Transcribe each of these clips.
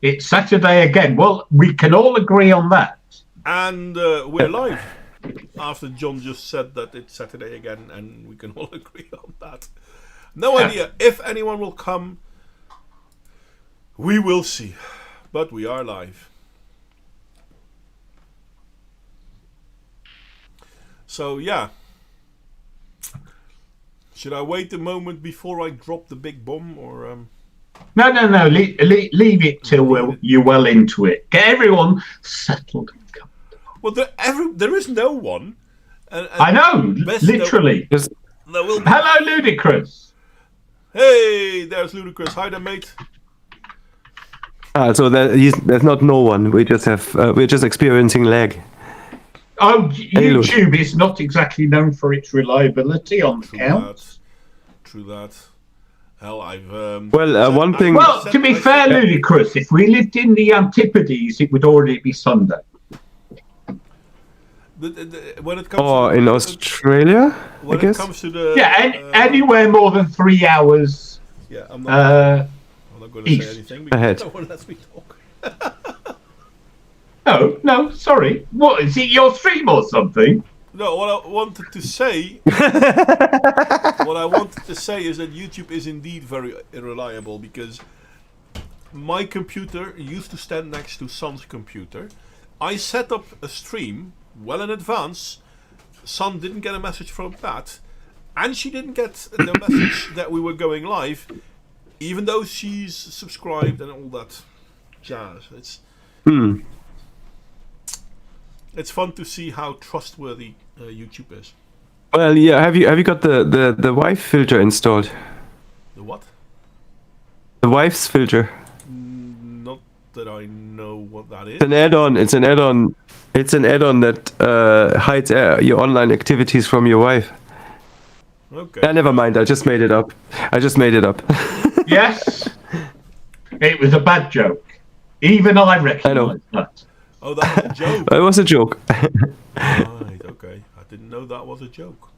It's Saturday again. Well, we can all agree on that. And we're live. After John just said that it's Saturday again, and we can all agree on that. No idea if anyone will come. We will see. But we are live. So, yeah. Should I wait a moment before I drop the big bomb, or... No. Leave it till you're well into it. Get everyone settled and comfortable. Well, there is no one. And I know, literally. There will be. Hello, Ludicrous. Hey, there's Ludicrous. Hi there, mate. So there's not no one. We just have we're just experiencing lag. Oh, YouTube is not exactly known for its reliability on the count. True that. Hell, I've... one thing... Well, to be fair, Ludicrous, if we lived in the Antipodes, it would already be Sunday. When it comes in Australia, when I guess? It comes to the... Anywhere more than 3 hours. Yeah, I'm not going to say anything because no one lets me talk. No, sorry. What, is it your stream or something? No, what I wanted to say is that YouTube is indeed very unreliable, because my computer used to stand next to Son's computer. I set up a stream well in advance. Son didn't get a message from that, and she didn't get the message that we were going live, even though she's subscribed and all that jazz. It's fun to see how trustworthy YouTube is. Well, yeah. Have you got the wife filter installed? The what? The wife's filter. Not that I know what that is. It's an add-on. It's an add-on that hides your online activities from your wife. Okay. Never mind. I just made it up. Yes. It was a bad joke. Even I recognise that. Oh, that was a joke. It was a joke. Right, okay. I didn't know that was a joke.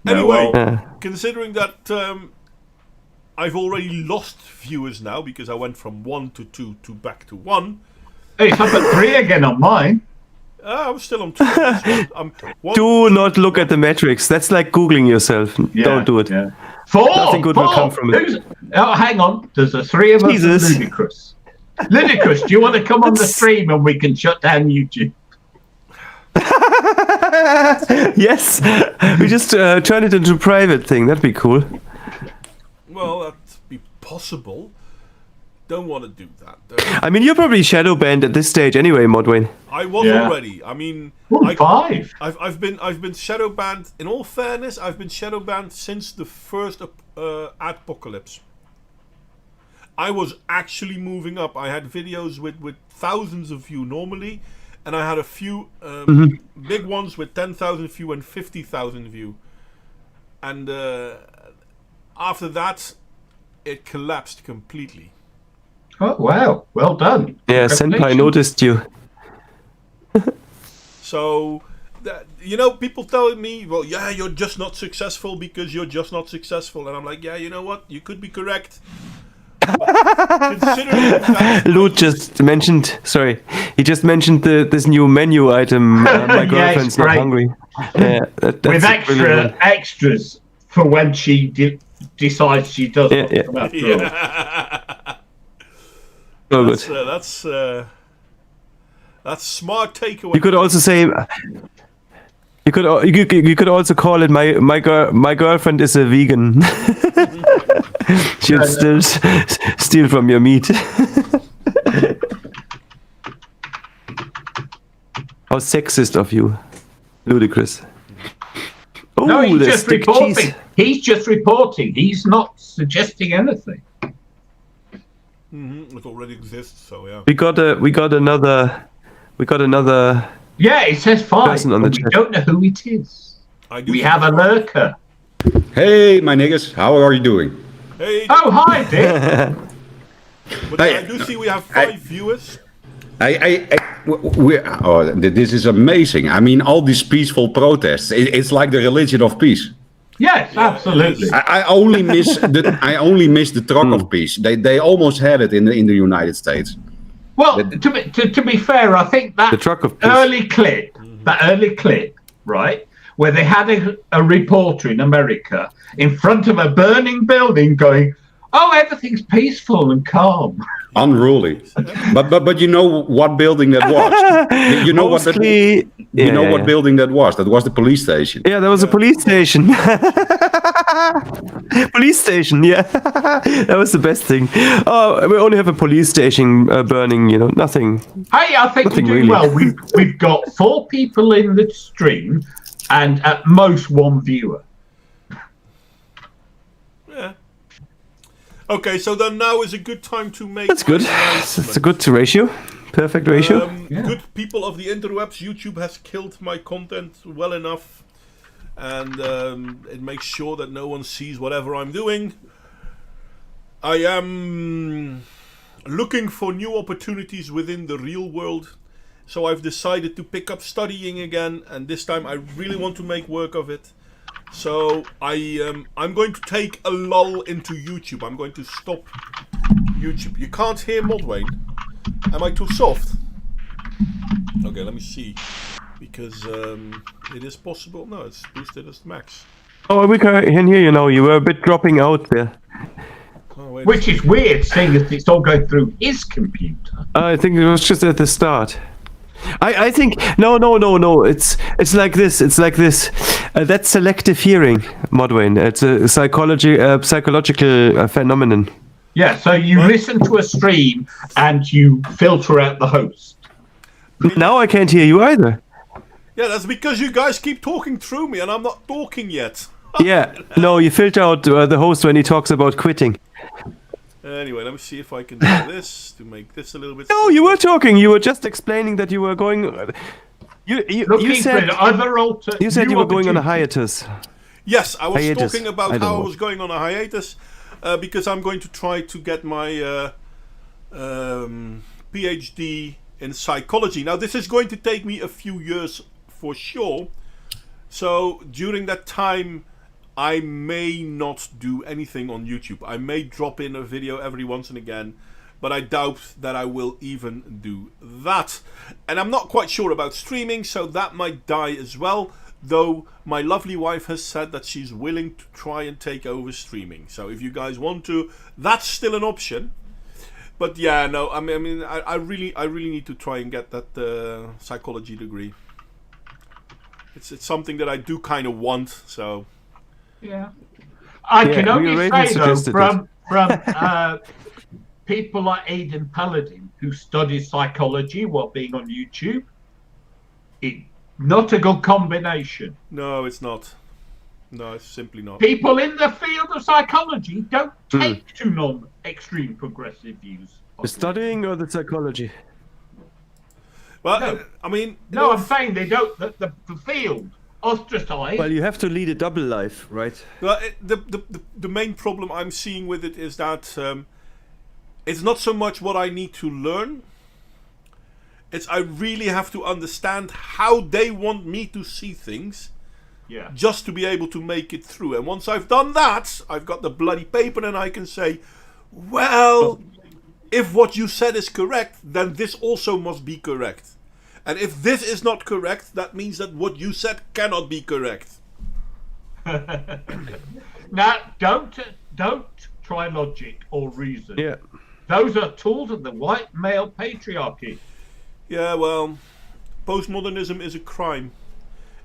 Anyway, considering that I've already lost viewers now, because I went from 1 to 2 to back to 1. Hey, it's up at 3 again on mine. I'm still on 2. Do not look at the metrics. That's like Googling yourself. Don't do it. Yeah. 4! Nothing good will come from it. Hang on. There's a 3 of us Ludicrous. Ludicrous, do you want to come on the stream and we can shut down YouTube? Yes, we just turn it into a private thing. That'd be cool. Well, that'd be possible. Don't want to do that. I mean, you're probably shadow banned at this stage anyway, Modwayne. I was already. I mean, 5. I've been shadow banned. In all fairness, I've been shadow banned since the first adpocalypse. I was actually moving up. I had videos with thousands of views normally, and I had a few big ones with 10,000 views and 50,000 views. And after that, it collapsed completely. Oh, wow. Well done. Yeah, Senpai noticed you. So, people telling me, well, yeah, you're just not successful because you're just not successful. And I'm like, yeah, you know what? You could be correct. Lud just mentioned. Sorry, he just mentioned this new menu item. My girlfriend's not hungry. Yeah, that's with extras for when she decides she doesn't. Oh, good. That's smart takeaway. You could also say. You could also call it my girlfriend is a vegan. She'll still steal from your meat. How sexist of you, Ludicrous. Oh, no, he's just reporting. He's just reporting. He's not suggesting anything. It already exists, so yeah. We got another. Yeah, it says 5. Person on the chat. We don't know who it is. We have a lurker. Hey, my niggas, how are you doing? Hey. Oh, hi, Dick. But I do see we have 5 viewers. This is amazing. I mean, all these peaceful protests. It's like the religion of peace. Yes, absolutely. I only miss the Trokov piece. They almost had it in the United States. Well, to be fair, I think that The truck of peace. that early clip, right, where they had a reporter in America in front of a burning building going, "Oh, everything's peaceful and calm." Unruly. But you know what building that was? You know Mostly, what building that was? That was the police station. Yeah, there was a police station. Police station, yeah. That was the best thing. Oh, we only have a police station burning, nothing. Hey, I think we're doing really. well. We've got 4 people in the stream and at most 1 viewer. Yeah. Okay, so then now is a good time to make. That's good. That's a good ratio. Perfect ratio. Good people of the interwebs, YouTube has killed my content well enough, and it makes sure that no one sees whatever I'm doing. I am looking for new opportunities within the real world, so I've decided to pick up studying again, and this time I really want to make work of it. So I'm going to take a lull into YouTube. I'm going to stop YouTube. You can't hear Modwayne. Am I too soft? Okay, let me see. Because it is possible. No, it's boosted as max. Oh, we can hear you now. You were a bit dropping out there. Oh, wait. Which is weird, seeing as it's all going through his computer. I think it was just at the start. I think no. It's like this. That's selective hearing, Modwayne. It's a psychological phenomenon. Yeah, so you listen to a stream and you filter out the host. Now I can't hear you either. Yeah, that's because you guys keep talking through me and I'm not talking yet. Yeah, no, you filter out the host when he talks about quitting. Anyway, let me see if I can do this to make this a little bit. No, you were talking. You were just explaining that you were going. You said you were going on a hiatus. Yes, I was Hiatus. talking about how I was going on a hiatus because I'm going to try to get my PhD in psychology. Now, this is going to take me a few years for sure. So during that time, I may not do anything on YouTube. I may drop in a video every once and again, but I doubt that I will even do that. And I'm not quite sure about streaming, so that might die as well. Though my lovely wife has said that she's willing to try and take over streaming. So if you guys want to, that's still an option. But yeah, no, I mean, I really need to try and get that psychology degree. It's something that I do kind of want. So yeah, I can only say though from people like Aidan Paladin who studies psychology while being on YouTube, not a good combination. No, it's not. No, it's simply not. People in the field of psychology don't take to non-extreme progressive views. The studying or the psychology? Well, No. I mean... No, I'm saying they don't. The field ostracized. Well, you have to lead a double life, right? Well, the main problem I'm seeing with it is that it's not so much what I need to learn. It's I really have to understand how they want me to see things. Yeah. Just to be able to make it through. And once I've done that, I've got the bloody paper and I can say, well, if what you said is correct, then this also must be correct. And if this is not correct, that means that what you said cannot be correct. Now, don't try logic or reason. Yeah. Those are tools of the white male patriarchy. Yeah, well, postmodernism is a crime.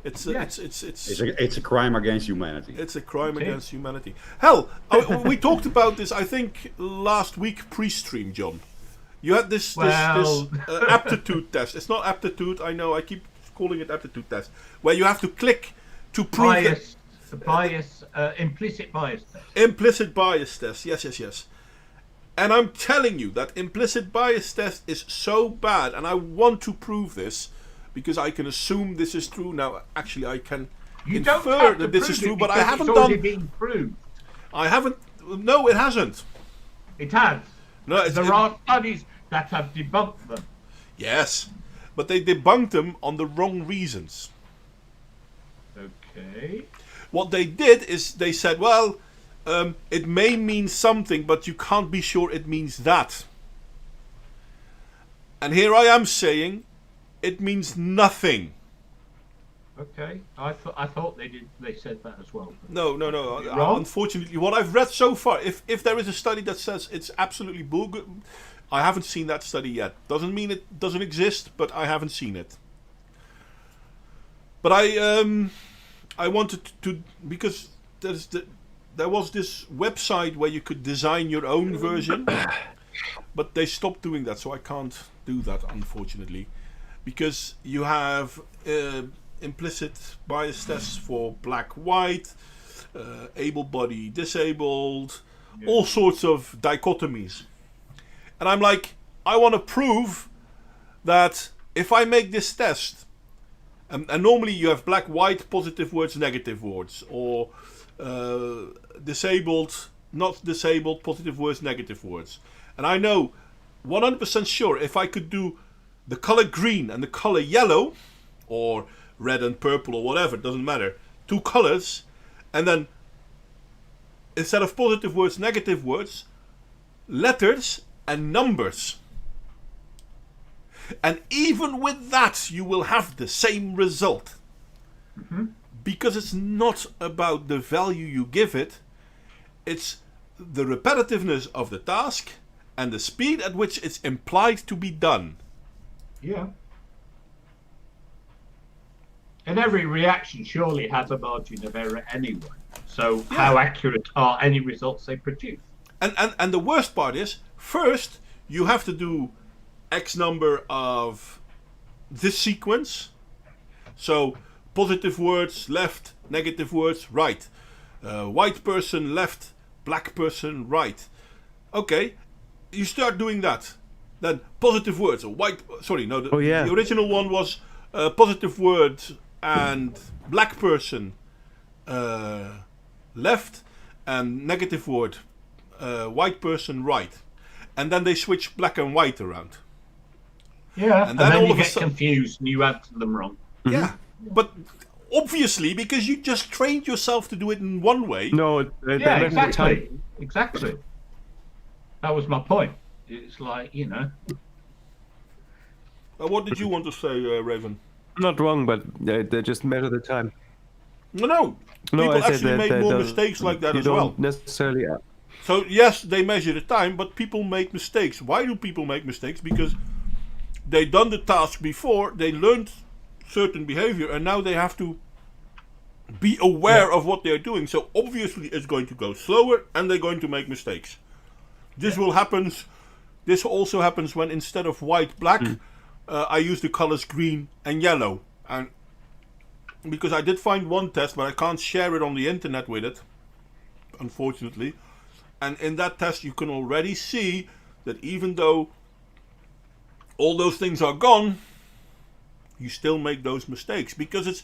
It's a crime against humanity. It's a crime against humanity. Hell, we talked about this, I think, last week pre-stream, John. You had this aptitude test. It's not aptitude, I know, I keep calling it aptitude test. Where you have to click to prove implicit bias test. Implicit bias test, yes. And I'm telling you that implicit bias test is so bad, and I want to prove this, because I can assume this is true. Now, actually, I can infer that this is true, but I haven't done... been proved. I haven't... No, it hasn't. It has. No, there are studies that have debunked them. Yes, but they debunked them on the wrong reasons. Okay. what they did is they said, well, it may mean something, but you can't be sure it means that. And here I am saying, it means nothing. Okay, I thought they did. They said that as well. No. Wrong? Unfortunately, what I've read so far, if there is a study that says it's absolutely bullshit, I haven't seen that study yet. Doesn't mean it doesn't exist, but I haven't seen it. But I wanted to, because there was this website where you could design your own version, but they stopped doing that, so I can't do that, unfortunately, because you have implicit bias tests for black, white, able-body, disabled, all sorts of dichotomies. And I'm like, I want to prove that if I make this test, and normally you have black, white, positive words, negative words, or disabled, not disabled, positive words, negative words. And I know 100% sure if I could do the color green and the color yellow, or red and purple or whatever, it doesn't matter, 2 colors, and then instead of positive words, negative words, letters and numbers. And even with that, you will have the same result. Mm-hmm. Because it's not about the value you give it, it's the repetitiveness of the task and the speed at which it's implied to be done. Yeah. And every reaction surely has a margin of error anyway. So how accurate are any results they produce? And the worst part is, first you have to do X number of this sequence. So positive words left, negative words right. White person left, black person right. Okay, you start doing that. Then positive words, or white, sorry, no, the original one was positive words and black person left, and negative word, white person right. And then they switch black and white around. Yeah, and then all you of a get sudden, confused and you answer them wrong. yeah, but obviously because you just trained yourself to do it in one way. No, Yeah, exactly. That was my point. It's like, you know. What did you want to say, Raven? not wrong, but they just measure the time. No. People I said actually make more don't- mistakes like that you as don't well. necessarily. So yes, they measure the time, but people make mistakes. Why do people make mistakes? Because they done the task before, they learned certain behavior, and now they have to be aware of what they're doing. So obviously it's going to go slower, and they're going to make mistakes. This will happen. This also happens when instead of white, black, I use the colors green and yellow. And because I did find one test, but I can't share it on the internet with it, unfortunately. And in that test, you can already see that even though all those things are gone, you still make those mistakes, because it's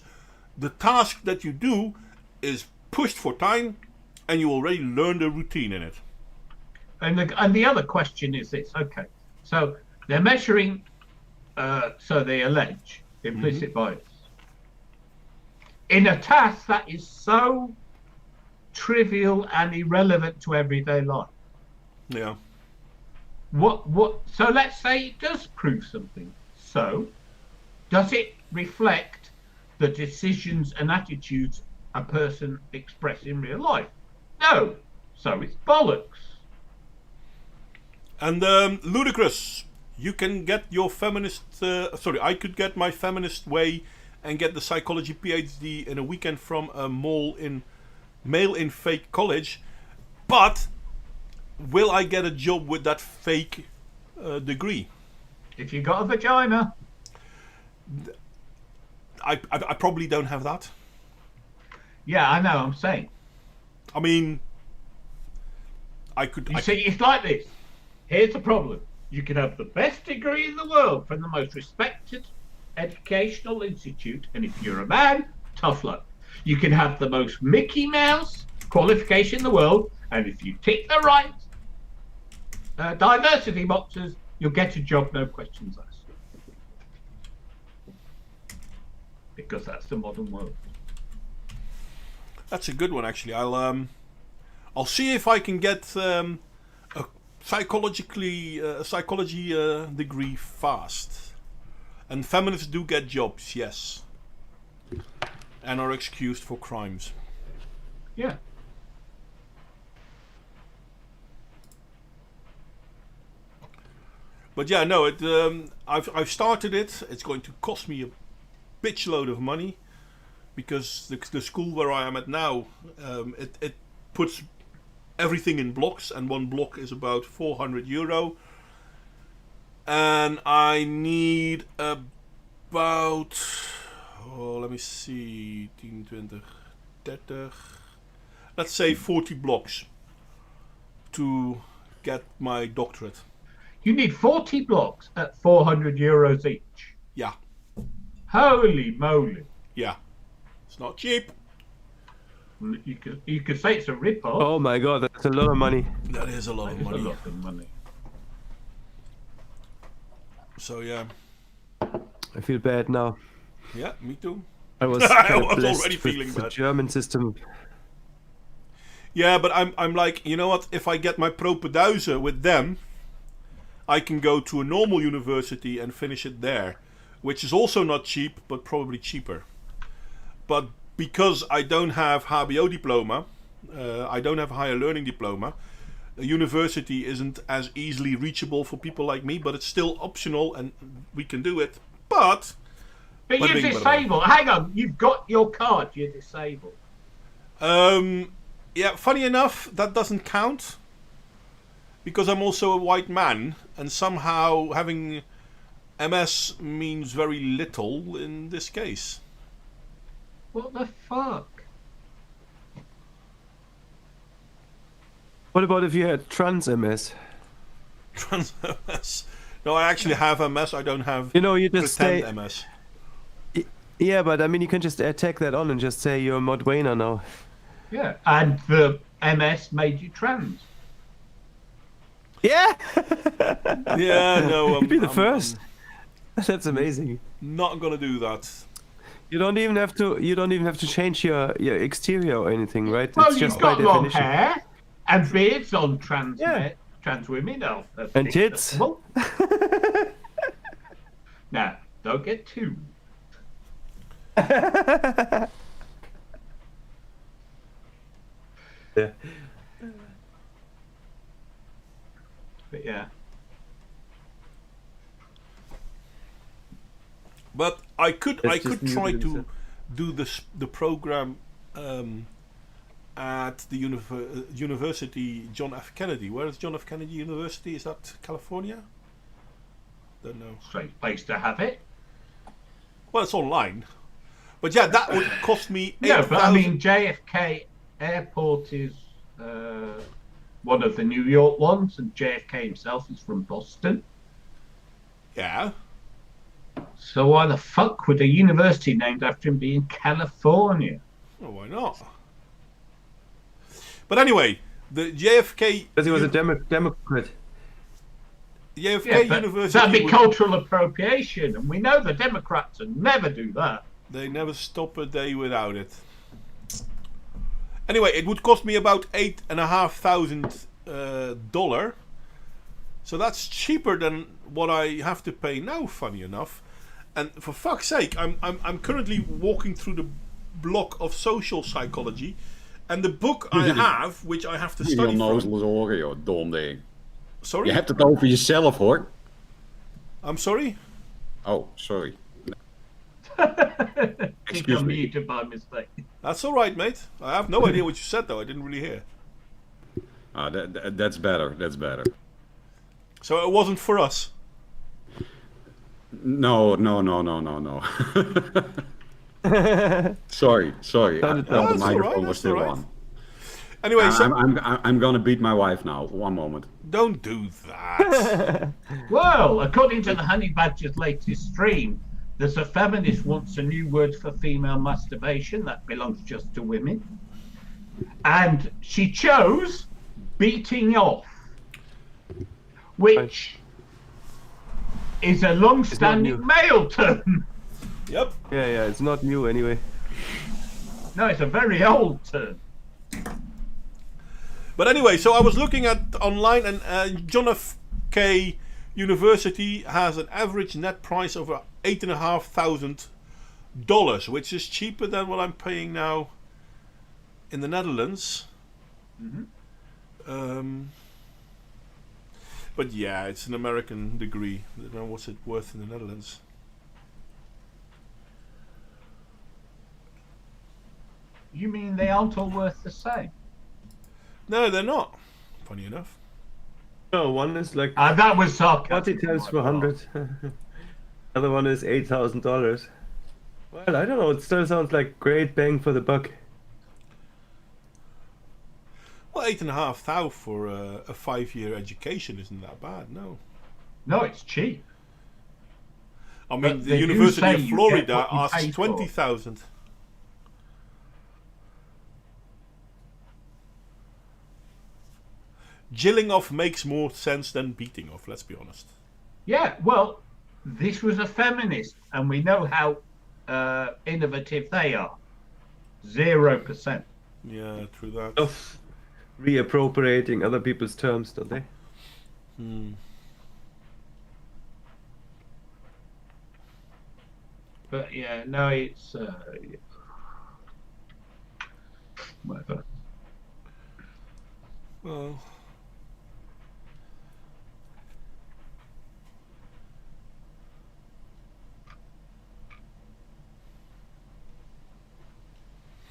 the task that you do is pushed for time, and you already learn the routine in it. And the other question is this: okay, so they're measuring, so they allege implicit bias in a task that is so trivial and irrelevant to everyday life. Yeah. What? So let's say it does prove something. So, does it reflect the decisions and attitudes a person expresses in real life? No. So it's bollocks. And ludicrous. You can get your feminist. I could get my feminist way and get the psychology PhD in a weekend from a male in fake college, but will I get a job with that fake degree? If you got a vagina. I probably don't have that. Yeah, I know. I'm saying. I mean, I could. You see, it's like this. Here's the problem. You can have the best degree in the world from the most respected educational institute, and if you're a man, tough luck. You can have the most Mickey Mouse qualification in the world, and if you tick the right diversity boxes, you'll get a job, no questions asked. Because that's the modern world. That's a good one, actually. I'll see if I can get a psychology degree fast. And feminists do get jobs, yes, and are excused for crimes. Yeah. But yeah, no, I've started it. It's going to cost me a bitch load of money because the school where I am at now, it puts everything in blocks, and one block is about €400, and I need about let me see, 10, 20, 30, let's say 40 blocks to get my doctorate. You need 40 blocks at €400 each. Yeah. Holy moly. Yeah. It's not cheap. You could say it's a rip-off. Oh my god, that's a lot of money. That is a lot of money. A lot of money. So yeah. I feel bad now. Yeah, me too. I was, I kind of was blessed already with feeling the bad. German system. Yeah, but I'm like, you know what? If I get my propeduise with them, I can go to a normal university and finish it there, which is also not cheap, but probably cheaper. But because I don't have HBO diploma, I don't have a higher learning diploma, a university isn't as easily reachable for people like me, but it's still optional and we can do it. But you're disabled. Hang on, you've got your card, you're disabled. Yeah, funny enough, that doesn't count. Because I'm also a white man, and somehow having MS means very little in this case. What the fuck? What about if you had trans MS? Trans MS? No, I actually have MS. I don't have You just say pretend MS. Yeah, but I mean, you can just tack that on and just say you're Modwainer now. Yeah, and the MS made you trans. Yeah. Yeah, no, You'd be the first. That's amazing. Not gonna do that. You don't even have to change your exterior or anything, right? Well, it's you've just by got long definition. hair and beards on trans Yeah. trans women. Oh, And tits. Now, don't get too. Yeah. But yeah. But I could That's just new try to to do the program at the University John F. Kennedy. Where is John F. Kennedy University? Is that California? Don't know. Strange place to have it. Well, it's online. But yeah, that would cost me No, but I 8,000. mean, JFK Airport is one of the New York ones, and JFK himself is from Boston. Yeah. So why the fuck would a university named after him be in California? Well, why not? But anyway, the JFK. Because he was a Democrat. JFK Yeah, but University. that'd be would- cultural appropriation, and we know the Democrats would never do that. They never stop a day without it. Anyway, it would cost me about $8,500. So that's cheaper than what I have to pay now. Funny enough, and for fuck's sake, I'm currently walking through the block of social psychology, and the book I have, which I have to Jullie study from. onnozele horen, joh, dom ding. Sorry, Je hebt het over jezelf, hoor. I'm sorry. Oh, sorry. Think Excuse I'm me. muted by mistake. That's all right, mate. I have no idea what you said though. I didn't really hear. That's better. That's better. So it wasn't for us. No. Sorry. No, The that's microphone was still alright. on. Anyway, so I'm gonna beat my wife now. One moment. don't do that. Well, according to the Honey Badger's latest stream, there's a feminist wants a new word for female masturbation that belongs just to women. And she chose beating off, which is a long-standing new. male term. Yep. Yeah, it's not new anyway. No, it's a very old term. But anyway, so I was looking at online, and John F. K. University has an average net price of $8,500, which is cheaper than what I'm paying now in the Netherlands. But yeah, it's an American degree. I don't know what's it worth in the Netherlands. You mean they aren't all worth the same? No, they're not. Funny enough. No, one is like That was 40 sarcastic. times 400. Other one is $8,000. Well, I don't know. It still sounds like great bang for the buck. Well, $8,500 for a 5-year education isn't that bad, no. No, it's cheap. I mean, But the they do University say of you get Florida what you asks pay for. $20,000. Jilling off makes more sense than beating off, let's be honest. Yeah, well, this was a feminist, and we know how innovative they are. 0%. Yeah, true that. Of reappropriating other people's terms, don't they? But yeah, no, it's whatever. Well,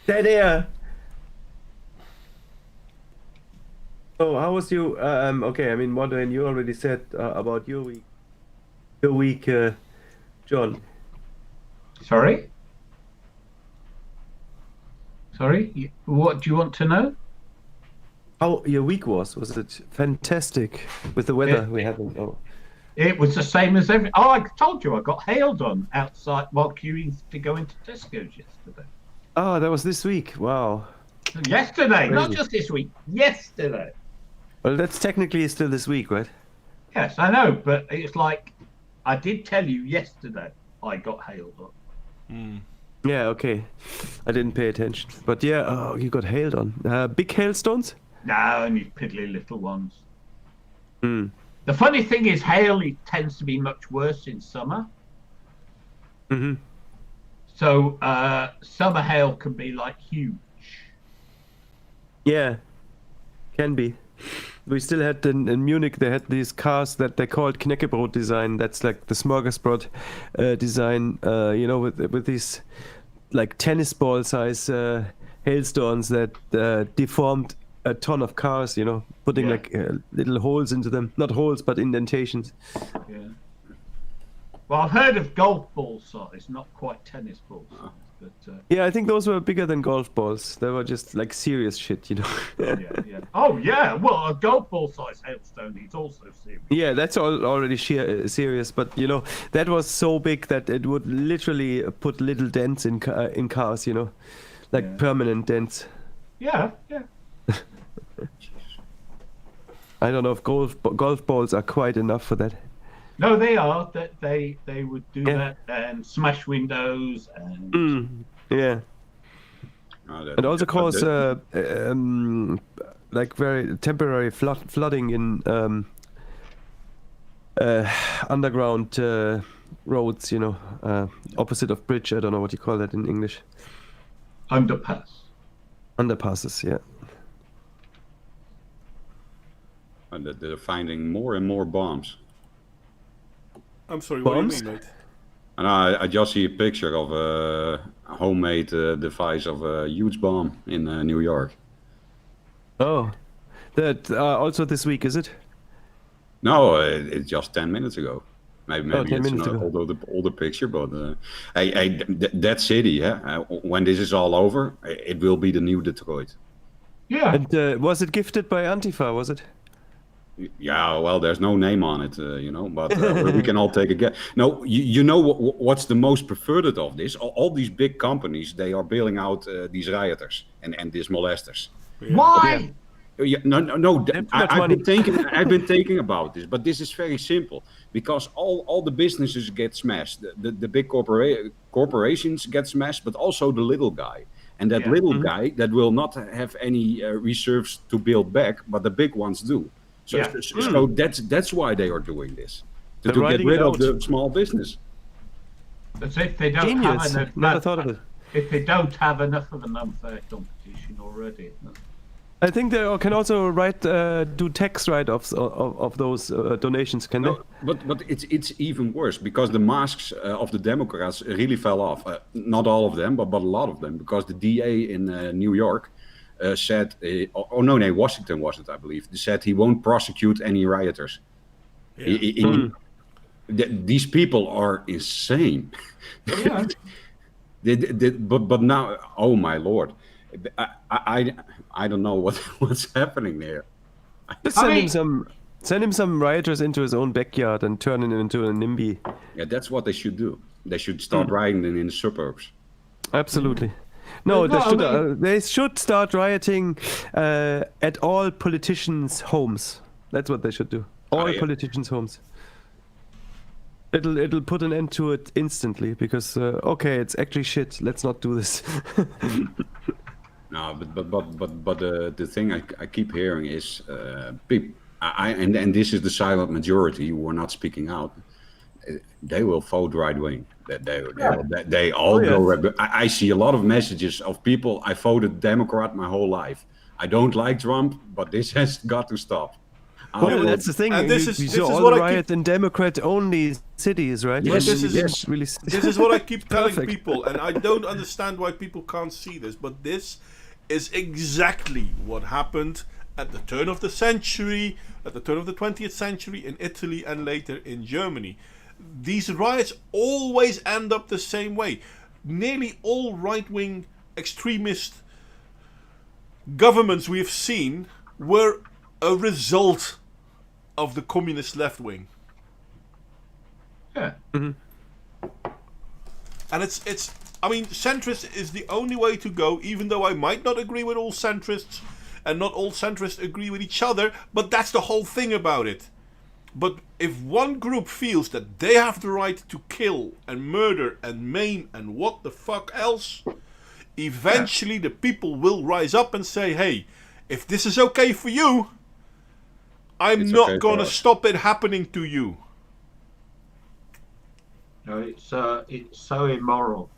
Dead air. Oh, how was you? Okay, I mean, Modern, you already said about your week. Your week, John. Sorry? Sorry? What do you want to know? How your week was? Was it fantastic with the weather we had? It was the same as every. Oh, I told you I got hailed on outside while queuing to go into Tesco's yesterday. Oh, that was this week. Wow. Yesterday, not Crazy. just this week. Yesterday. Well, that's technically still this week, right? Yes, I know, but it's like I did tell you yesterday I got hailed on. Yeah, okay. I didn't pay attention. But yeah, oh, you got hailed on. Big hailstones? No, only piddly little ones. Hmm. The funny thing is, hail tends to be much worse in summer. Mm-hmm. So summer hail can be like huge. Yeah, can be. We still had in Munich, they had these cars that they called Knäckebrot design. That's like the smorgasbord design, with these like tennis ball size hailstones that deformed a ton of cars, putting like little holes into them. Not holes, but indentations. Yeah. Well, I've heard of golf ball size, not quite tennis ball size, but Yeah, I think those were bigger than golf balls. They were just like serious shit, yeah. Oh yeah, well, a golf ball size hailstone is also serious. Yeah, that's already serious, but that was so big that it would literally put little dents in cars, like permanent dents. Yeah. I don't know if golf balls are quite enough for that. No, they are. That they would do that and smash windows and Yeah, Oh, and also cause like very temporary flooding in underground roads. Opposite of bridge. I don't know what you call that in English. underpass. Underpasses. Yeah. And that they're finding more and more bombs. I'm sorry, Bombs? what do you mean, mate? And I just see a picture of a homemade device of a huge bomb in New York. Oh, that also this week, is it? No, it's just 10 minutes ago. Maybe 10 it's minutes an ago. older picture, but that city, when this is all over, it will be the new Detroit. Yeah. And was it gifted by Antifa? Was it? Yeah, well, there's no name on it, but we can all take a guess. No, you know what's the most perverted of this? All these big companies, they are bailing out these rioters and these molesters. Why? Yeah, no. They have too much I've money. been thinking about this, but this is very simple because all the businesses get smashed. The big corporations get smashed, but also the little guy. and that Yeah. little guy that will not have any reserves to build back, but the big ones do. So, Yeah. so that's why they are doing this, They're to get riding rid it of out. the small business. As if they don't Genius. have enough. Never thought of it. If they don't have enough of an unfair competition already. I think they can also do tax write-offs of those donations, can No, but it's even worse because the masks of the Democrats really fell off. Not all of them, but a lot of them, because the DA in New York said, Washington was it, I believe, said he won't prosecute any rioters. Yeah. These people are insane. Yeah. But now, oh my lord, I don't know what's happening there. Just send him some rioters into his own backyard and turn him into a NIMBY. Yeah, that's what they should do. They should start rioting in the suburbs. Absolutely. No, No, they should start rioting at all politicians' homes. That's what they should do. All yeah. politicians' homes. It'll put an end to it instantly because it's actually shit. Let's not do this. No, but the thing I keep hearing is people, and this is the silent majority who are not speaking out. They will vote right wing. They all go. I see a lot of messages of people. I voted Democrat my whole life. I don't like Trump, but this has got to stop. Well, that's the thing. And You this is saw all what the I keep- riot in Democrat-only cities, right? Yes, this is- yes. Really This is what I keep telling Perfect. people, and I don't understand why people can't see this, but this is exactly what happened at the turn of the century, at the turn of the 20th century in Italy and later in Germany. These riots always end up the same way. Nearly all right-wing extremist governments we have seen were a result of the communist left wing. Yeah. And it's I mean, centrist is the only way to go, even though I might not agree with all centrists, and not all centrists agree with each other, but that's the whole thing about it. But if one group feels that they have the right to kill and murder and maim and what the fuck else, eventually the people will rise up and say, hey, if this is okay for you, I'm It's not okay for gonna us. stop it happening to you. No, it's so immoral.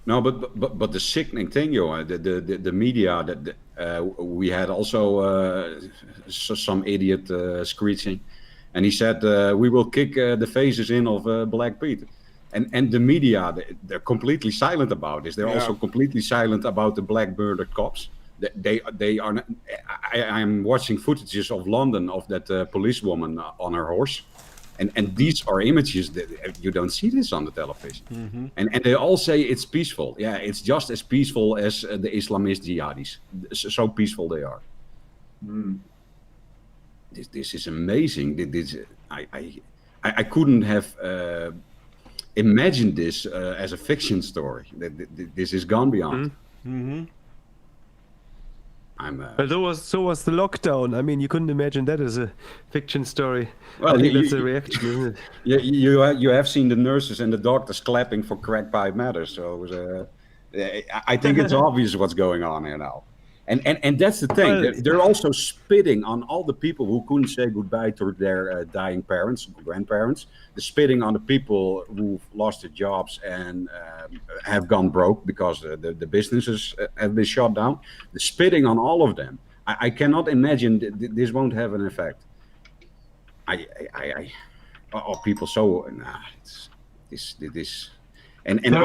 No, but the sickening thing, Johan, the media that we had also some idiot screeching, and he said we will kick the faces in of Black Pete, and the media they're completely silent about this. They're Yeah. also completely silent about the black murdered cops. They are. Not, I'm watching footages of London of that policewoman on her horse. And these are images that you don't see this on the television. And they all say it's peaceful. Yeah, it's just as peaceful as the Islamist jihadis. So peaceful they are. This is amazing. I couldn't have imagined this as a fiction story. This is gone beyond. But so was the lockdown. I mean, you couldn't imagine that as a fiction story. Well, I think you- that's the you- reaction, isn't it? You have seen the nurses and the doctors clapping for Crack Pipe Matters. So it was, I think it's obvious what's going on here now. And that's the thing. Well- They're also spitting on all the people who couldn't say goodbye to their dying parents, grandparents. They're spitting on the people who've lost their jobs and have gone broke because the businesses have been shut down. They're spitting on all of them. I cannot imagine this won't have an effect. People so this. And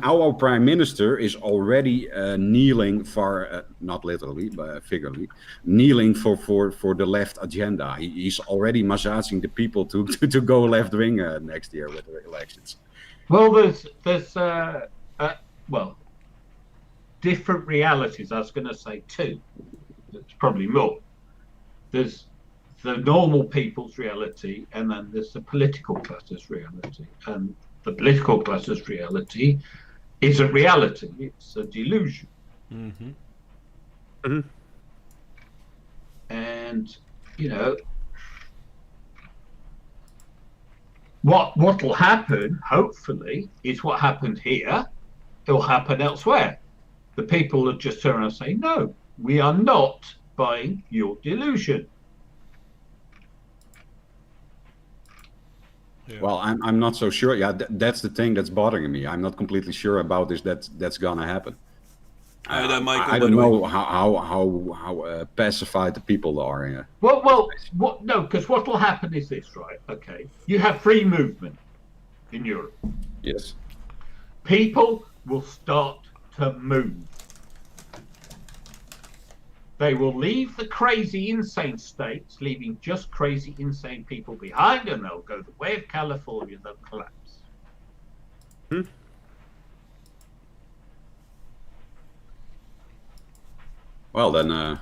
our prime minister is already kneeling for, not literally, but figuratively, kneeling for the left agenda. He's already massaging the people to go left wing next year with the elections. Well, there's different realities. I was going to say two. There's probably more. There's the normal people's reality, and then there's the political class's reality. And the political class's reality isn't reality; it's a delusion. And what'll happen, hopefully, is what happened here. It'll happen elsewhere. the people would just turn around and say, no, we are not buying your delusion. Yeah. Well, I'm not so sure. Yeah, that's the thing that's bothering me. I'm not completely sure about this. That's gonna happen. Michael, I by don't the way. know how pacified the people are. Yeah. No, because what will happen is this, right? Okay, you have free movement in Europe. Yes. People will start to move. They will leave the crazy, insane states, leaving just crazy, insane people behind, and they'll go the way of California. They'll collapse. Well, then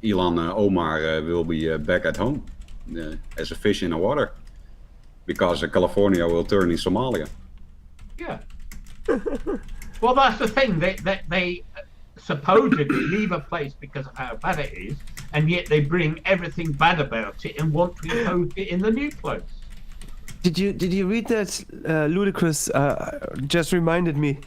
Elon Omar will be back at home as a fish in the water, because California will turn in Somalia. Yeah. Well, that's the thing. They supposedly leave a place because of how bad it is, and yet they bring everything bad about it and want to impose it in the new place. Did you read that? Ludicrous just reminded me.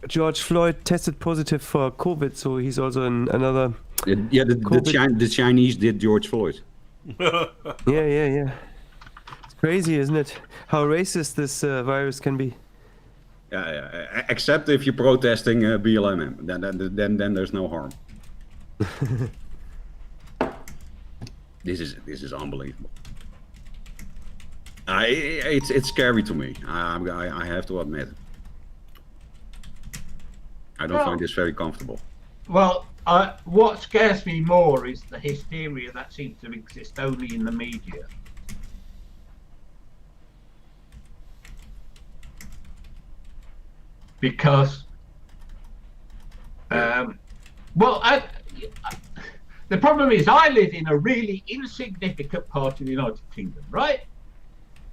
George Floyd tested positive for COVID, so he's also in another. Yeah, the Chinese did George Floyd. Yeah. It's crazy, isn't it? How racist this virus can be. Yeah. Except if you're protesting BLM, then there's no harm. This is unbelievable. It's scary to me. I have to admit. I don't find this very comfortable. Well, what scares me more is the hysteria that seems to exist only in the media. Because, the problem is I live in a really insignificant part of the United Kingdom, right?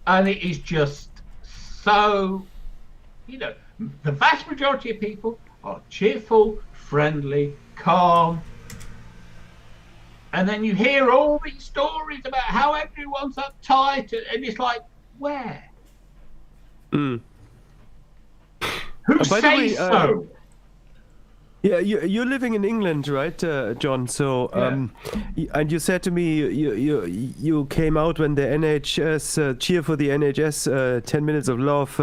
And it is just so, the vast majority of people are cheerful, friendly, calm. And then you hear all these stories about how everyone's uptight, and it's like, where? Who says so? Yeah, you're living in England, right, John? So, and you said to me you came out when the NHS cheer for the NHS, 10 minutes of love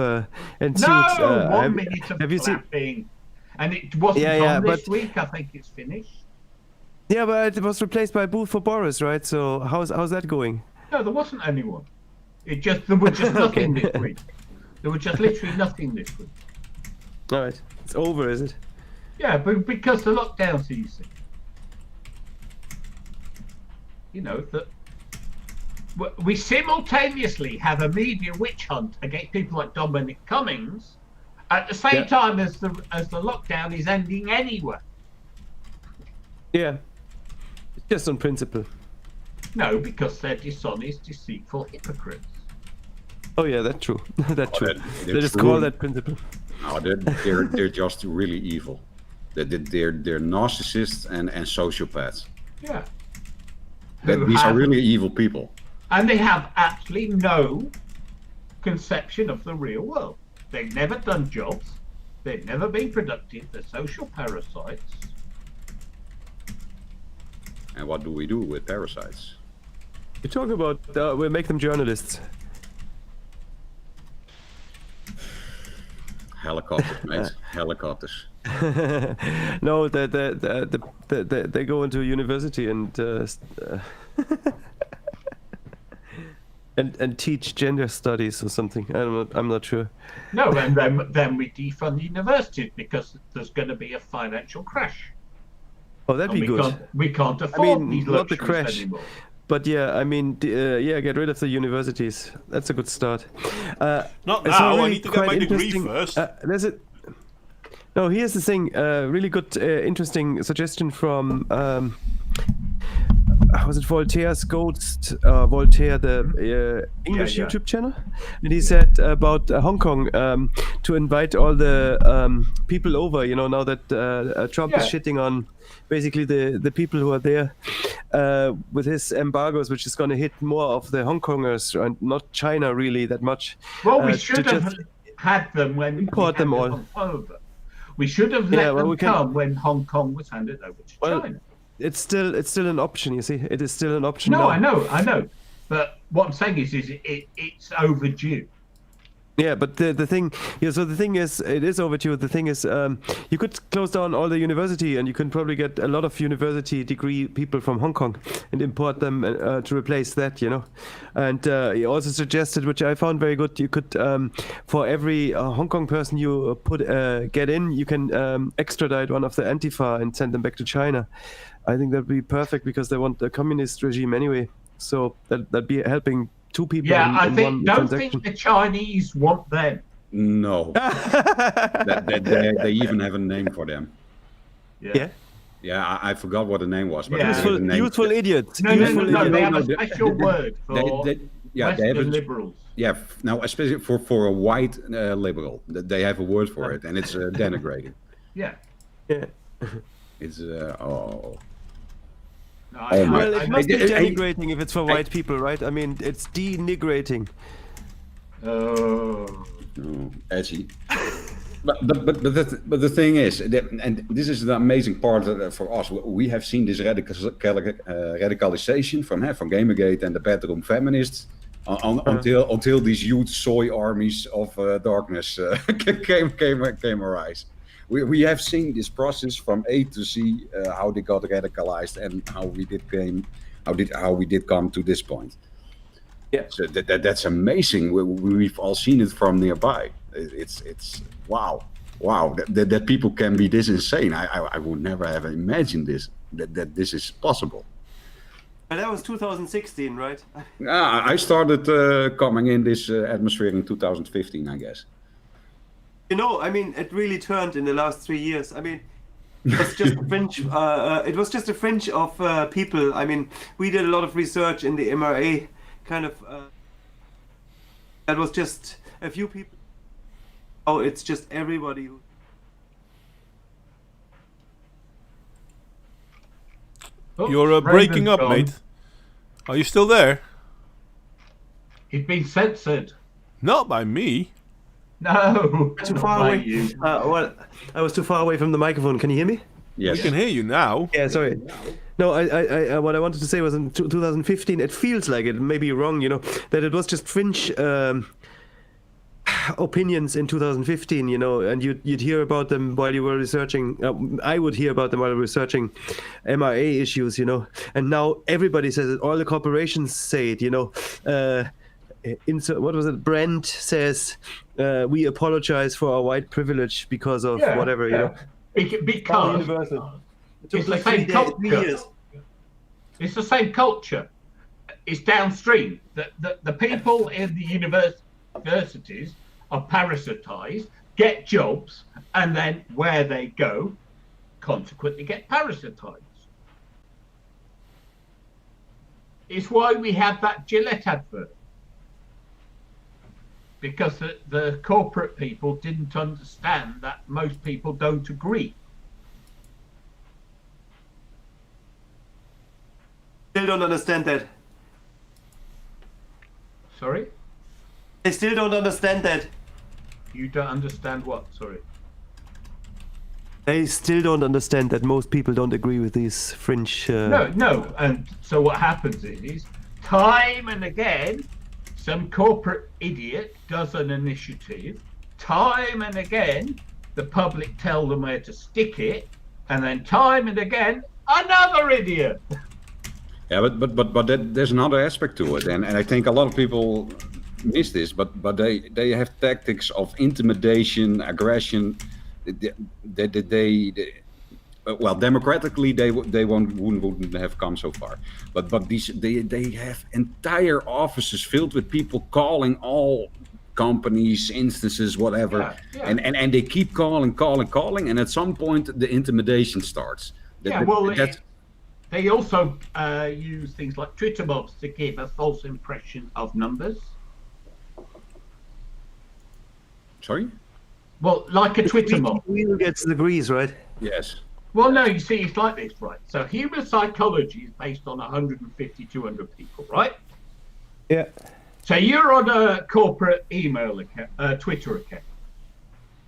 ensued. No, 1 minute of clapping, and it wasn't on this week. I think it's finished. Yeah, but it was replaced by Boo for Boris, right? So how's that going? No, there wasn't anyone. There was just nothing this week. There was just literally nothing this week. All right, it's over, is it? Yeah, but because the lockdown's easy. We simultaneously have a media witch hunt against people like Dominic Cummings at the same time as the lockdown is ending anyway. Yeah, it's just on principle. No, because they're dishonest, deceitful hypocrites. Oh yeah, that's true. That's true. They just true. call that principle. No, they're just really evil. They're narcissists and sociopaths. Yeah. These are really evil people. And they have absolutely no conception of the real world. They've never done jobs. They've never been productive. They're social parasites. And what do we do with parasites? You talk about we make them journalists. Helicopters, mate. Helicopters. No, they go into university and and teach gender studies or something. I'm not sure. No, and then we defund universities because there's going to be a financial crash. Oh, that'd be good. We can't afford these not the luxuries crash. anymore. But yeah, get rid of the universities. That's a good start. Not now. I need to get my degree first. No, here's the thing. Really good, interesting suggestion from was it Voltaire's Ghost? Voltaire, the English YouTube channel, and he said about Hong Kong to invite all the people over. Now that Trump is shitting on basically the people who are there with his embargoes, which is going to hit more of the Hong Kongers and not China really that much. Well, we should have had them when import them all. Over. We should have let Yeah, well, them we can- come when Hong Kong was handed over to Well, China. It's still an option. You see, it is still an option. No, now. I know. But what I'm saying is it's overdue. Yeah, but the thing, so the thing is, it is overdue. The thing is, you could close down all the university, and you can probably get a lot of university degree people from Hong Kong and import them to replace that, And he also suggested, which I found very good, you could, for every Hong Kong person you get in, you can extradite one of the Antifa and send them back to China. I think that'd be perfect because they want the communist regime anyway. So that'd be helping two people. Yeah, I in think. one Don't transaction. think the Chinese want them. No. They even have a name for them. Yeah. Yeah, I forgot what the name was. But Yeah. they have a name. Useful idiot. No. Useful They idiot. have a they- special word for they have Western a, liberals. yeah. Now, especially for a white liberal, they have a word for it, and it's denigrating. Yeah. Yeah. It's oh. No, Oh my- Well, it must be I- denigrating if it's for white people, right? I mean, it's denigrating. Oh. Edgy. But the thing is, and this is the amazing part for us. We have seen this radicalization from Gamergate and the bedroom feminists until these huge soy armies of darkness came arise. We have seen this process from A to Z, how they got radicalized and how we did come to this point. Yeah. So that's amazing. We've all seen it from nearby. It's wow that people can be this insane. I would never have imagined that this is possible. But that was 2016, right? I started coming in this atmosphere in 2015, I guess. I mean, it really turned in the last 3 years. I mean, it was just a fringe. It was just a fringe of people. I mean, we did a lot of research in the MRA, kind of. That was just a few people. Oh, it's just everybody. Oops, You're breaking Raven's up, gone. mate. Are you still there? He's been censored. Not by me. No. Too not far by away. you. Well, I was too far away from the microphone. Can you hear me? Yes. We can hear you now. Yeah, sorry. No, I what I wanted to say was in 2015. It feels like it may be wrong, that it was just fringe opinions in 2015, and you'd hear about them while you were researching. I would hear about them while researching MRA issues, and now everybody says it. All the corporations say it, what was it? Brent says we apologize for our white privilege because of whatever, Because universal. it's the same culture. It's the same culture. It's downstream. The people in the universities are parasitized, get jobs, and then where they go, consequently get parasitized. It's why we have that Gillette advert. Because the corporate people didn't understand that most people don't agree. Still don't understand that. Sorry? They still don't understand that. You don't understand what? Sorry. They still don't understand that most people don't agree with these fringe. No. And so what happens is, time and again, some corporate idiot does an initiative. Time and again, the public tell them where to stick it, and then time and again, another idiot. Yeah, but there's another aspect to it, and I think a lot of people miss this. But they have tactics of intimidation, aggression. Well, democratically, they wouldn't have come so far. But they have entire offices filled with people calling all companies, instances, whatever, Yeah. and they keep calling, and at some point the intimidation starts. They also use things like Twitter mobs to give a false impression of numbers. Sorry? Well, like a Twitter mob. Wheel gets degrees, right? Yes. Well, no, you see, it's like this, right? So human psychology is based on 150, 200 people, right? Yeah. So you're on a corporate email account, Twitter account,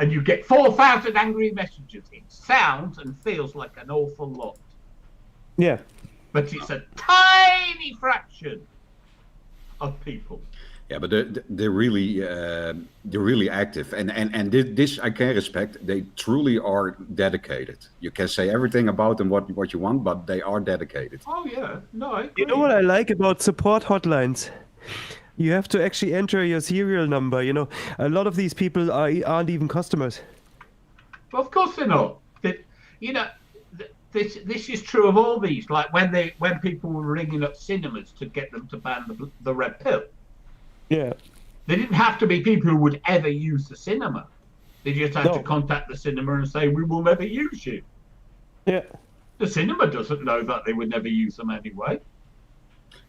and you get 4,000 angry messages. It sounds and feels like an awful lot, Yeah. but it's a tiny fraction of people. Yeah, but they're really active, and this I can respect. They truly are dedicated. You can say everything about them what you want, but they are dedicated. Oh yeah, no, I agree. You know what I like about support hotlines? You have to actually enter your serial number. You know, a lot of these people aren't even customers. Well, of course they're not. This is true of all these. Like when people were ringing up cinemas to get them to ban the red pill. Yeah. They didn't have to be people who would ever use the cinema. They just had to contact the cinema and say, we will never use you. Yeah. The cinema doesn't know that they would never use them anyway.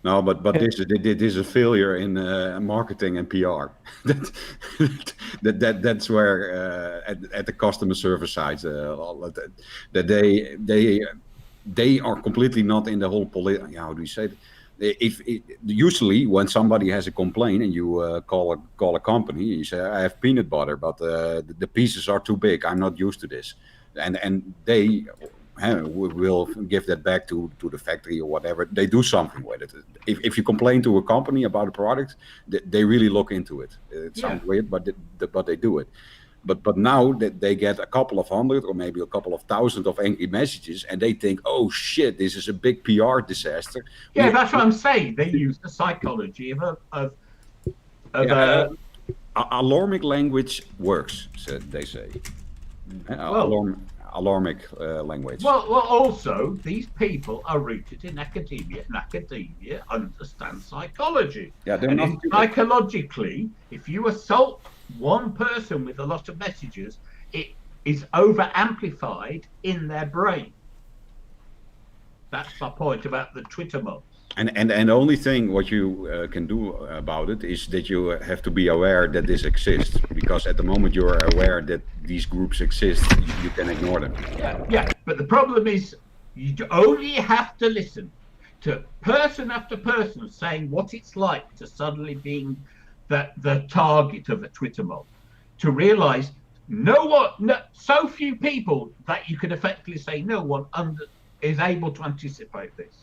No, but this is a failure in marketing and PR. That's where at the customer service side, that they are completely not in the whole how do you say it? Usually when somebody has a complaint and you call a company, you say, I have peanut butter, but the pieces are too big. I'm not used to this, and they will give that back to the factory or whatever. They do something with it. If you complain to a company about a product, they really look into it. It sounds weird, but they do it. But now that they get a couple of hundred or maybe a couple of thousand of angry messages, and they think, oh shit, this is a big PR disaster. Yeah, that's what I'm saying. They use the psychology of alarmic language works, they say. Alarmic language. Well, also, these people are rooted in academia, and academia understands psychology. Yeah, they're and not psychologically, if you assault one person with a lot of messages, it is over amplified in their brain. That's my point about the Twitter mobs. And the only thing what you can do about it is that you have to be aware that this exists, because at the moment you are aware that these groups exist, you can ignore them. Yeah, but the problem is you only have to listen to person after person saying what it's like to suddenly being the target of a Twitter mob, to realize so few people that you can effectively say no one is able to anticipate this.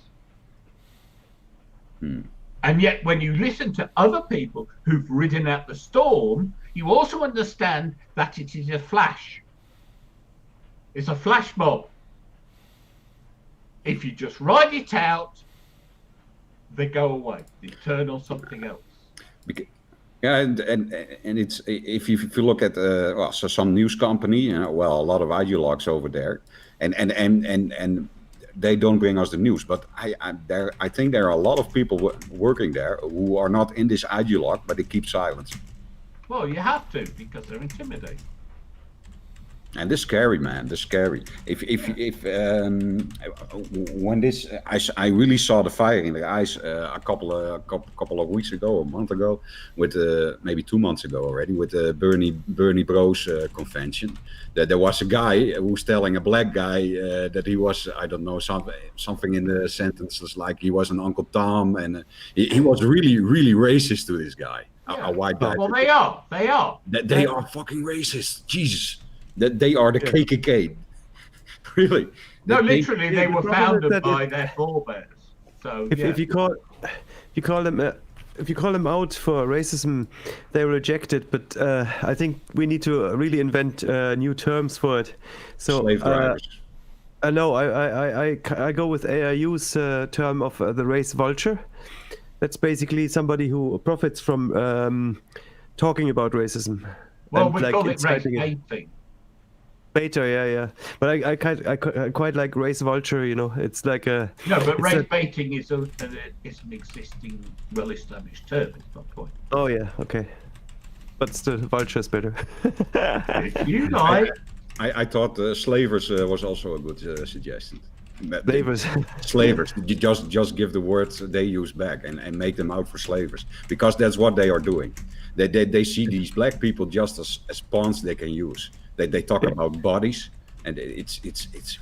And yet when you listen to other people who've ridden out the storm, you also understand that it is a flash. It's a flash mob. If you just ride it out, they go away. They turn on something else. Yeah, and it's if you look at so some news company, a lot of ideologues over there, and they don't bring us the news, but I think there are a lot of people working there who are not in this ideologue, but they keep silence. Well, you have to, because they're intimidating. And this scary, man. This scary. When this, I really saw the fire in the eyes a couple of weeks ago, a month ago, with maybe 2 months ago already, with the Bernie Bros convention. That there was a guy who was telling a black guy that he was, I don't know, something in the sentences like he was an Uncle Tom, and he was really, really racist to this guy, a white guy. Well, they are. They are fucking racist. Jesus. That they are the KKK, really. Literally, they were founded by their forebears. So if you call them out for racism, they reject it. But I think we need to really invent new terms for it. So slave drivers. No, I go with AIU's term of the race vulture. That's basically somebody who profits from talking about racism. Well, we call it race baiting. Beta, yeah. But I quite like race vulture. You know, it's like a. No, but race baiting is an existing, well-established term. It's not the point. Oh yeah, okay. But still, vulture is better. If you like. I thought slavers was also a good suggestion. Slavers. You just give the words they use back and make them out for slavers, because that's what they are doing. They see these black people just as pawns they can use. They talk about bodies, and it's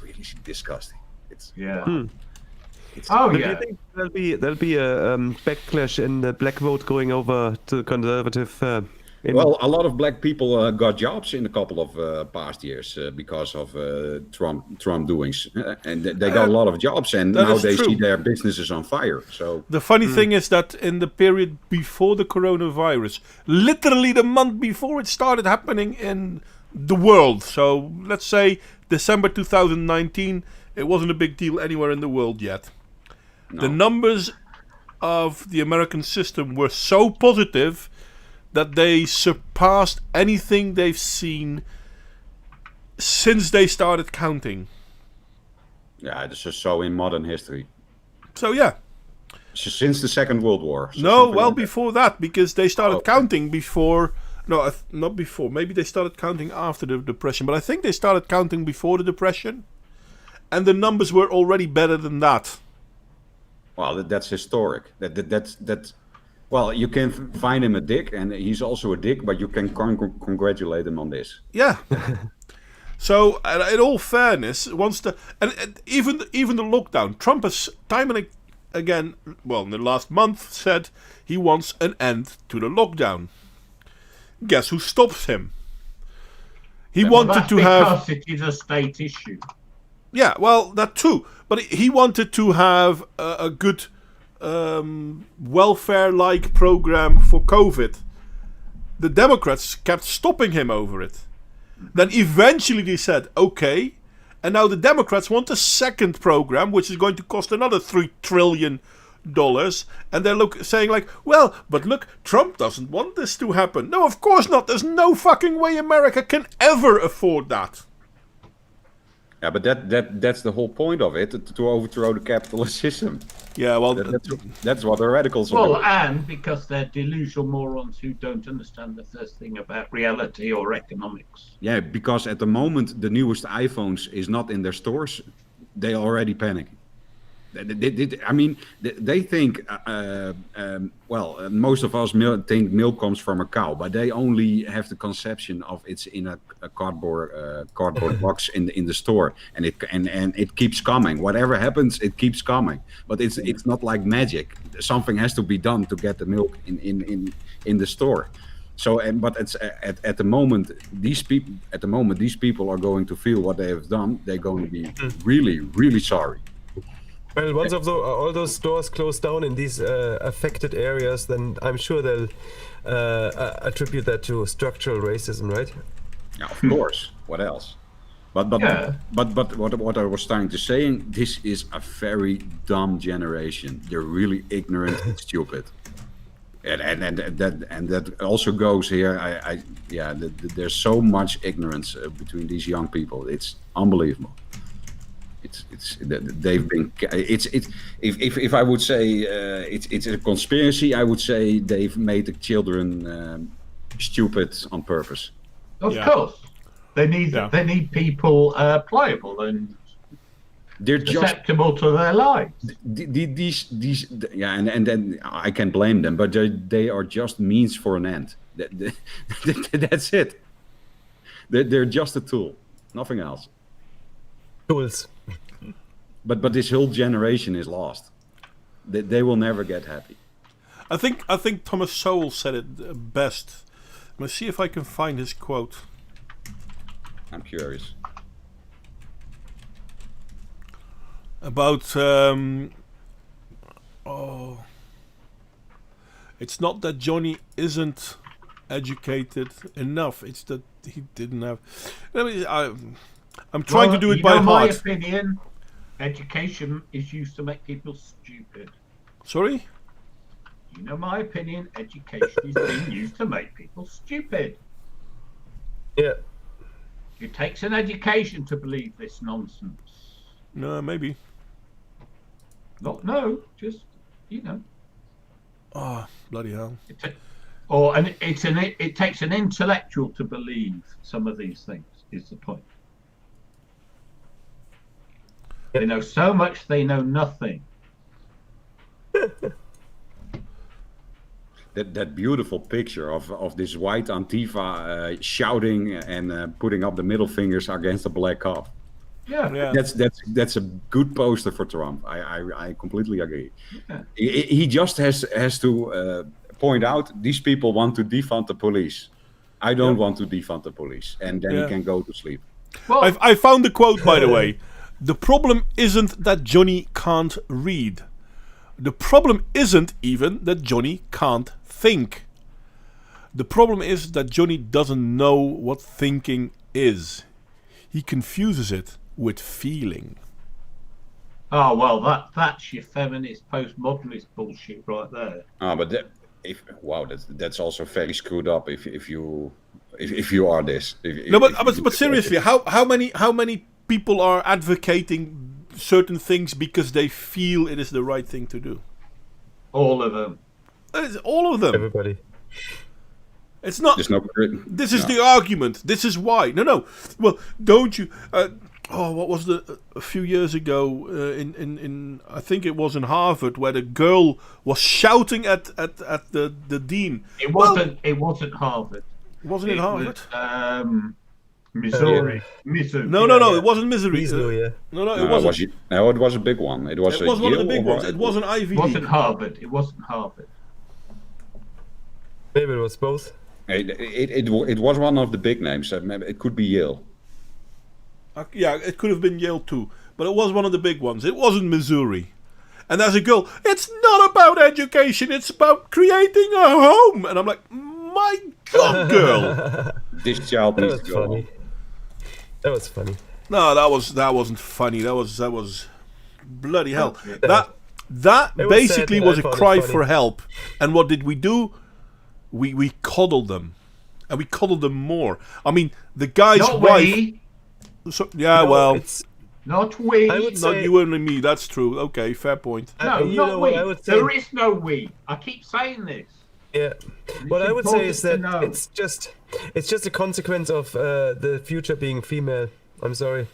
really disgusting. It's Do you think there'll be a backlash in the black vote going over to conservative Well, a lot of black people got jobs in a couple of past years because of Trump doings, and they got a lot of jobs, and That now is they true. see their businesses on fire. So The funny thing is that in the period before the coronavirus, literally the month before it started happening in the world, so let's say December 2019, it wasn't a big deal anywhere in the world yet. no. The numbers of the American system were so positive that they surpassed anything they've seen since they started counting. Yeah, this is so in modern history. So yeah. Since the Second World War. So No, something well like that. before that, because they started Okay. counting before. No, not before. Maybe they started counting after the Depression, but I think they started counting before the Depression, and the numbers were already better than that. Well, that's historic. That's well, you can find him a dick, and he's also a dick, but you can congratulate him on this. Yeah. So, in all fairness, once the and even the lockdown, Trump has time and again, well, in the last month, said he wants an end to the lockdown. Guess who stops him? He Well, wanted that's to have. because it is a state issue. Yeah, well, that too. But he wanted to have a good welfare-like program for COVID. The Democrats kept stopping him over it. Then eventually they said, okay. And now the Democrats want a second program, which is going to cost another $3 trillion. And they're saying like, well, but look, Trump doesn't want this to happen. No, of course not. There's no fucking way America can ever afford that. Yeah, but that's the whole point of it, to overthrow the capitalist system. Yeah, well, That's what the radicals are Well, doing. and because they're delusional morons who don't understand the first thing about reality or economics. Yeah, because at the moment the newest iPhones is not in their stores, they already panic. I mean, they think. Most of us think milk comes from a cow, but they only have the conception of it's in a cardboard box in the store, and it keeps coming. Whatever happens, it keeps coming. But it's not like magic. Something has to be done to get the milk in the store. So, but it's at the moment these people are going to feel what they have done. They're going to be really, really sorry. Well, once all those stores close down in these affected areas, then I'm sure they'll attribute that to structural racism, right? Yeah, of course. What else? But Yeah. what I was trying to say, this is a very dumb generation. They're really ignorant and stupid. And that also goes here. There's so much ignorance between these young people. It's unbelievable. If I would say it's a conspiracy, I would say they've made the children stupid on purpose. Of Yeah. course, they need Yeah. people pliable and They're just susceptible to their lives. these and then I can blame them, but they are just means for an end. That's it. They're just a tool, nothing else. Tools. But this whole generation is lost. They will never get happy. I think Thomas Sowell said it best. Let's see if I can find his quote. I'm curious. About it's not that Johnny isn't educated enough, it's that he didn't have. I'm trying to do it by my heart. opinion, education is used to make people stupid. Sorry? You know my opinion, education is being used to make people stupid. Yeah. It takes an education to believe this nonsense. No, maybe. Just, you know. Oh, bloody hell. It takes an intellectual to believe some of these things, is the point. They know so much, they know nothing. That beautiful picture of this white Antifa shouting and putting up the middle fingers against a black cop. Yeah. Yeah. That's a good poster for Trump. I completely agree. Yeah. He just has to point out these people want to defund the police. I don't want to defund the police, and then he can go to sleep. Well, I found the quote, by the way. The problem isn't that Johnny can't read. The problem isn't even that Johnny can't think. The problem is that Johnny doesn't know what thinking is. He confuses it with feeling. oh well, that's your feminist postmodernist bullshit right there. But that's also very screwed up. If you are this. But seriously, how many people are advocating certain things because they feel it is the right thing to do? All of them. It's all of them. Everybody. It's not. This is the argument. This is why. No. Well, don't you? What was a few years ago in I think it was in Harvard, where the girl was shouting at the dean. It wasn't Harvard. Wasn't it Harvard? Was, Missouri. Missouri. No, it wasn't Missouri. Yeah. No, it wasn't. It was a big one. It was one of the big ones. It was an Ivy It wasn't League. Harvard. It wasn't Harvard. Maybe it was both. It was one of the big names. Maybe it could be Yale. Yeah, it could have been Yale too, but it was one of the big ones. It wasn't Missouri. And as a girl, it's not about education. It's about creating a home. And I'm like, my God, girl. This child That needs was to go funny. home. That was funny. No, that wasn't funny. That was bloody hell. That It was basically sad, was a but I found it cry funny. for help. And what did we do? We coddled them, and we coddled them more. I mean, the guy's Not wife. we. So, yeah, No, well, it's, Not we. I would not say- you and me. That's true. Okay, fair point. No, you not know we. what I would say? There is no we. I keep saying this. yeah. What I would say is that important to know. it's just a consequence of the future being female. I'm sorry.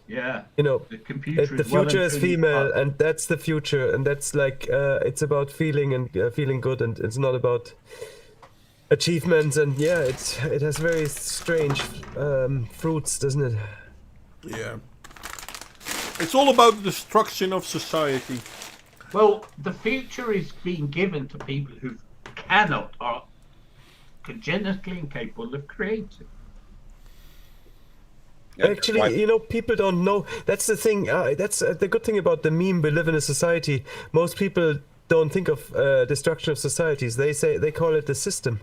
Yeah. You know, The computer the is well future and is truly female, fucked. and that's the future, and that's like it's about feeling and feeling good, and it's not about achievements. And yeah, it has very strange fruits, doesn't it? Yeah. It's all about the destruction of society. Well, the future is being given to people who cannot, are congenitally incapable of creating. Yeah, Actually, why- you know, people don't know. That's the thing. That's the good thing about the meme. We live in a society. Most people don't think of destruction of societies. They call it the system.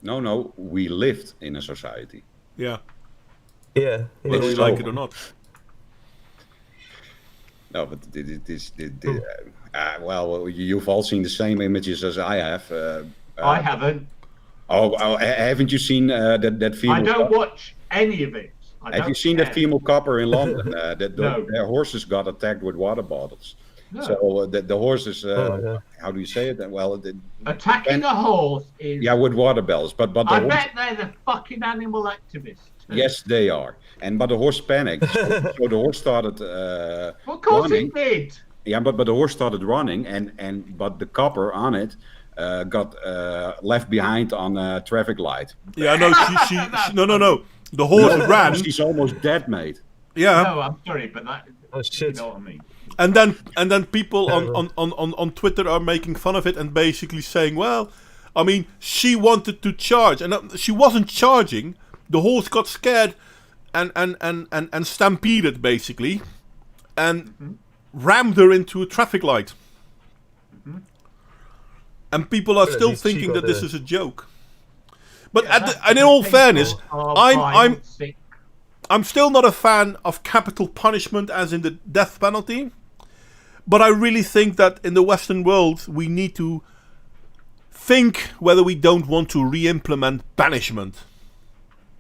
No, we lived in a society. Yeah, Yeah. whether we It's like over. it or not. No, but well, you've all seen the same images as I have. I haven't. Haven't you seen that female? I don't watch any of it. Have you seen that female copper in London? No. Their horses got attacked with water bottles. No. So the horses, Oh, yeah. how do you say it? Well, Attacking a horse is. yeah, with water bells. But the I horse, bet they're the fucking animal activists. yes, they are. But the horse panicked. So the horse started Well, of course running. it did. Yeah, but the horse started running, but the copper on it got left behind on a traffic light. Yeah, no, she no. The horse ran. She's almost dead, mate. Yeah, No, I'm sorry, but that. Oh You shit. know what I mean. and then people on Twitter are making fun of it and basically saying, well, I mean, she wanted to charge and she wasn't charging. The horse got scared and stampeded basically, and rammed her into a traffic light. And people are Well, at still least she thinking got that this a- is a joke. But That's and in all people fairness, are I'm violent, sick. I'm still not a fan of capital punishment as in the death penalty. But I really think that in the Western world we need to think whether we don't want to re-implement banishment.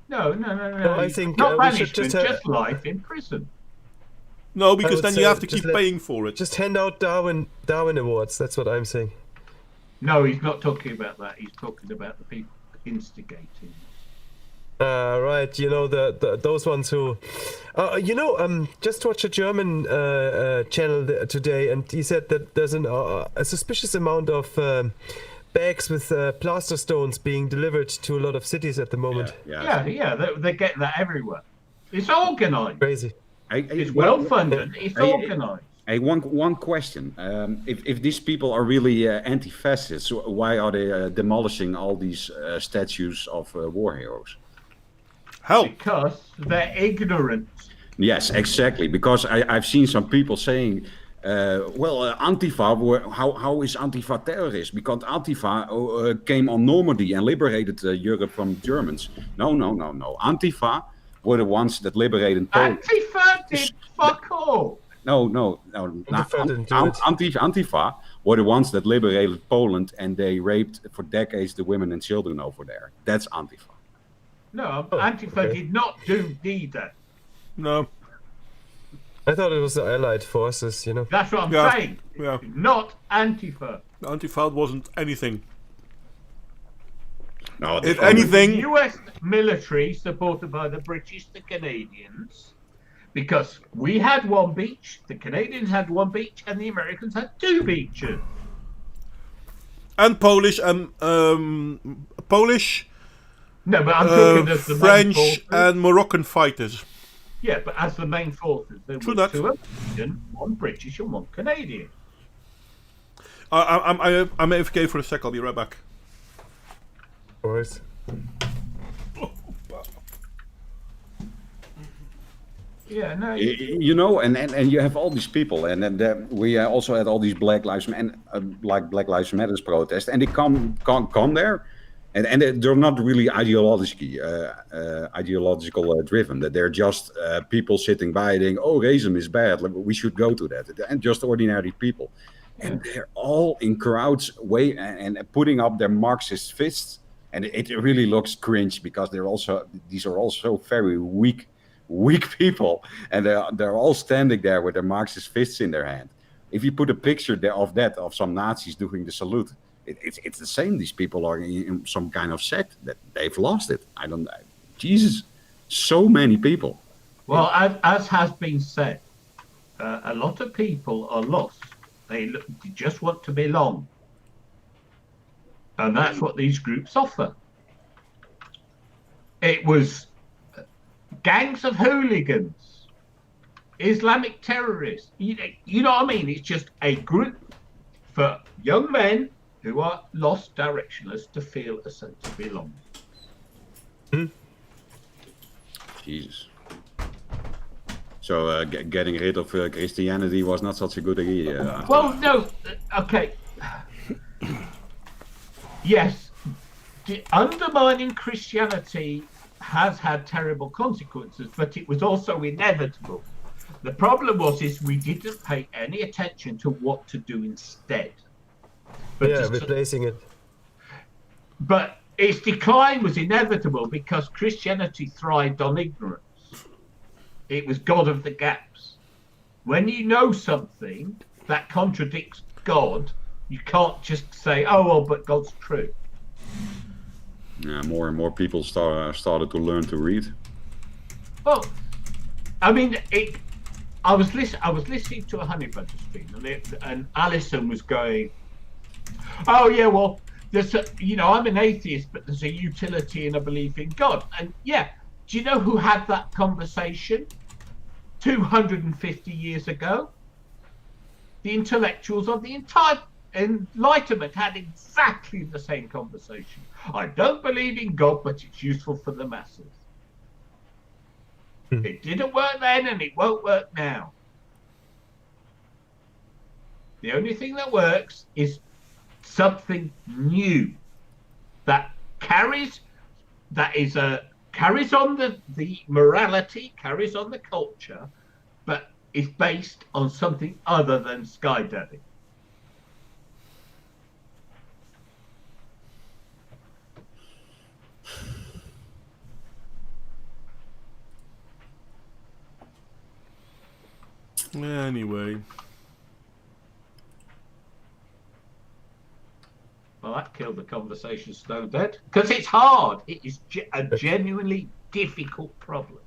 No. No, I think, not we should banishment, just, just life in prison. No, because would then you say have to just keep paying for it. Just hand out Darwin awards. That's what I'm saying. No, he's not talking about that. He's talking about the people instigating. Right, you know those ones who, just watch a German channel today, and he said that there's a suspicious amount of bags with plaster stones being delivered to a lot of cities at the moment. Yeah, they get that everywhere. It's organised. Crazy. It's well funded. It's organised. Hey, one question. If these people are really anti-fascists, why are they demolishing all these statues of war heroes? Hell, Because they're ignorant. Yes, exactly. Because I've seen some people saying, Antifa, how is Antifa terrorist? Because Antifa came on Normandy and liberated Europe from Germans. No. Antifa were the ones that liberated Poland. Antifa did fuck all. No. Antifa didn't do it. Antifa were the ones that liberated Poland, and they raped for decades the women and children over there. That's Antifa. No, Oh, Antifa okay. did not do neither. no. I thought it was the Allied forces, you know. That's what I'm Yeah, saying. yeah. Not Antifa. Antifa wasn't anything. No, If they- anything, The US military, supported by the British, the Canadians, because we had one beach, the Canadians had one beach, and the Americans had two beaches. and Polish, Polish, No, but I'm talking as the main French, forces. and Moroccan fighters. Yeah, but as the main forces, there True were that. two American, one British, and one Canadian. I'm AFK for a sec. I'll be right back. Alright. Yeah, no. You know, and you have all these people, and then we also had all these Black Lives Matters protests, and they come there, and they're not really ideological driven. That they're just people sitting by saying, "Oh, racism is bad. We should go to that," and just ordinary people, and they're all in crowds, and putting up their Marxist fists, and it really looks cringe because these are also very weak people, and they're all standing there with their Marxist fists in their hand. If you put a picture there of some Nazis doing the salute, it's the same. These people are in some kind of sect that they've lost it. Jesus, so many people. Well, as has been said, a lot of people are lost. They just want to belong. And that's what these groups offer. It was gangs of hooligans, Islamic terrorists. You know what I mean? It's just a group for young men who are lost, directionless, to feel a sense of belonging. Jesus. So getting rid of Christianity was not such a good idea. Well, no, okay. Yes, undermining Christianity has had terrible consequences, but it was also inevitable. The problem is we didn't pay any attention to what to do instead. But Yeah, replacing it. But its decline was inevitable because Christianity thrived on ignorance. It was God of the gaps. When you know something that contradicts God, you can't just say, "Oh well, but God's true." Yeah, more and more people started to learn to read. Well, I mean, I was listening to a Honey Badger stream, and Alison was going, "Oh yeah, well, I'm an atheist, but there's a utility and a belief in God." And yeah, do you know who had that conversation 250 years ago? The intellectuals of the entire Enlightenment had exactly the same conversation. I don't believe in God, but it's useful for the masses. It didn't work then, and it won't work now. The only thing that works is something new that carries on the morality, carries on the culture, but is based on something other than skydiving. Anyway. Well, that killed the conversation stone dead. Because it's hard. It is a genuinely difficult problem.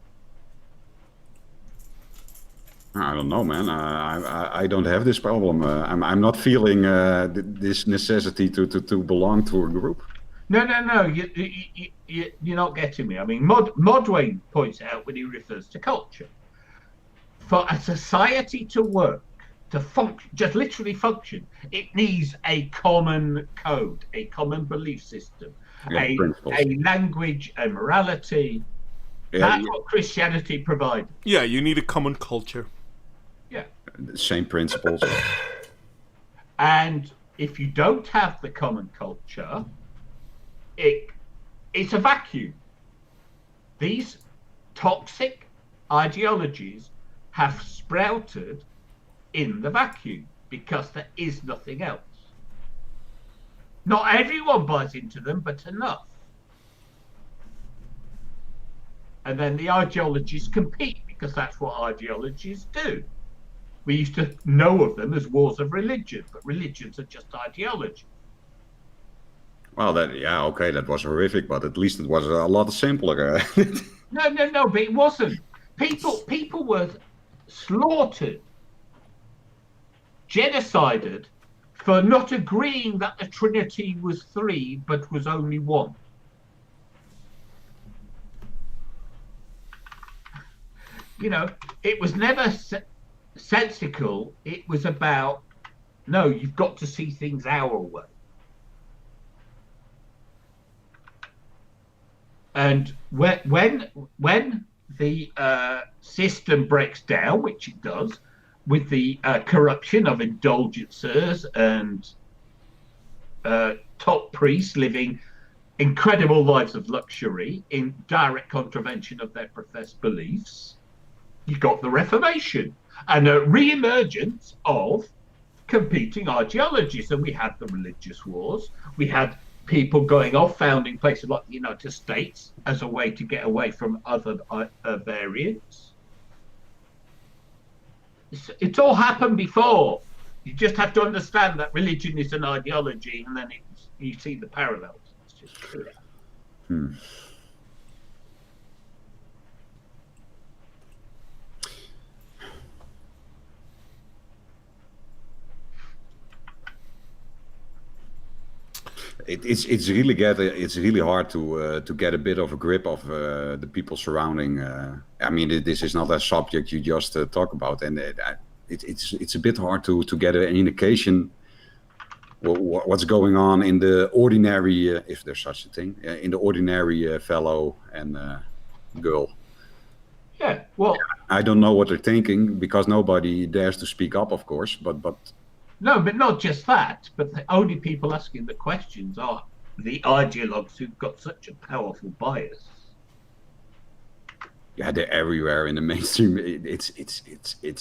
I don't know, man. I don't have this problem. I'm not feeling this necessity to belong to a group. No. You're not getting me. I mean, Modwayne points out when he refers to culture. For a society to work, to function, just literally function, it needs a common code, a common belief system, principles. a language, a morality. That's what Christianity provided. Yeah, you need a common culture. Yeah. Same principles. And if you don't have the common culture, it's a vacuum. These toxic ideologies have sprouted in the vacuum because there is nothing else. Not everyone buys into them, but enough. And then the ideologies compete because that's what ideologies do. We used to know of them as wars of religion, but religions are just ideology. Well, that was horrific, but at least it was a lot simpler. No, but it wasn't. People were slaughtered, genocided, for not agreeing that the Trinity was three, but was only one. You know, it was never sensical. It was about, no, you've got to see things our way. And when the system breaks down, which it does, with the corruption of indulgences and top priests living incredible lives of luxury in direct contravention of their professed beliefs, you got the Reformation and a re-emergence of competing ideologies. And we had the religious wars. We had people going off, founding places like the United States as a way to get away from other variants. It's all happened before. You just have to understand that religion is an ideology, and then you see the parallels. It's just clear. It's really hard to get a bit of a grip of the people surrounding. I mean, this is not a subject you just talk about, and it's a bit hard to get an indication what's going on in the ordinary, if there's such a thing, in the ordinary fellow and girl. Yeah, well, I don't know what they're thinking because nobody dares to speak up, of course, but. No, but not just that, but the only people asking the questions are the ideologues who've got such a powerful bias. Yeah, they're everywhere in the mainstream. It's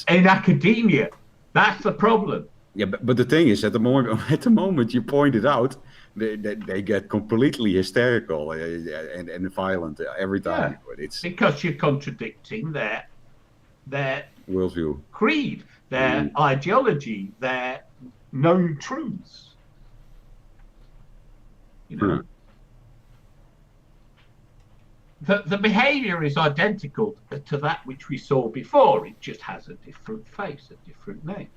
in academia. That's the problem. Yeah, but the thing is, at the moment you pointed out, they get completely hysterical and violent every time. Yeah, But it's because you're contradicting their worldview, creed, their ideology, their known truths. You know, the behavior is identical to that which we saw before. It just has a different face, a different name.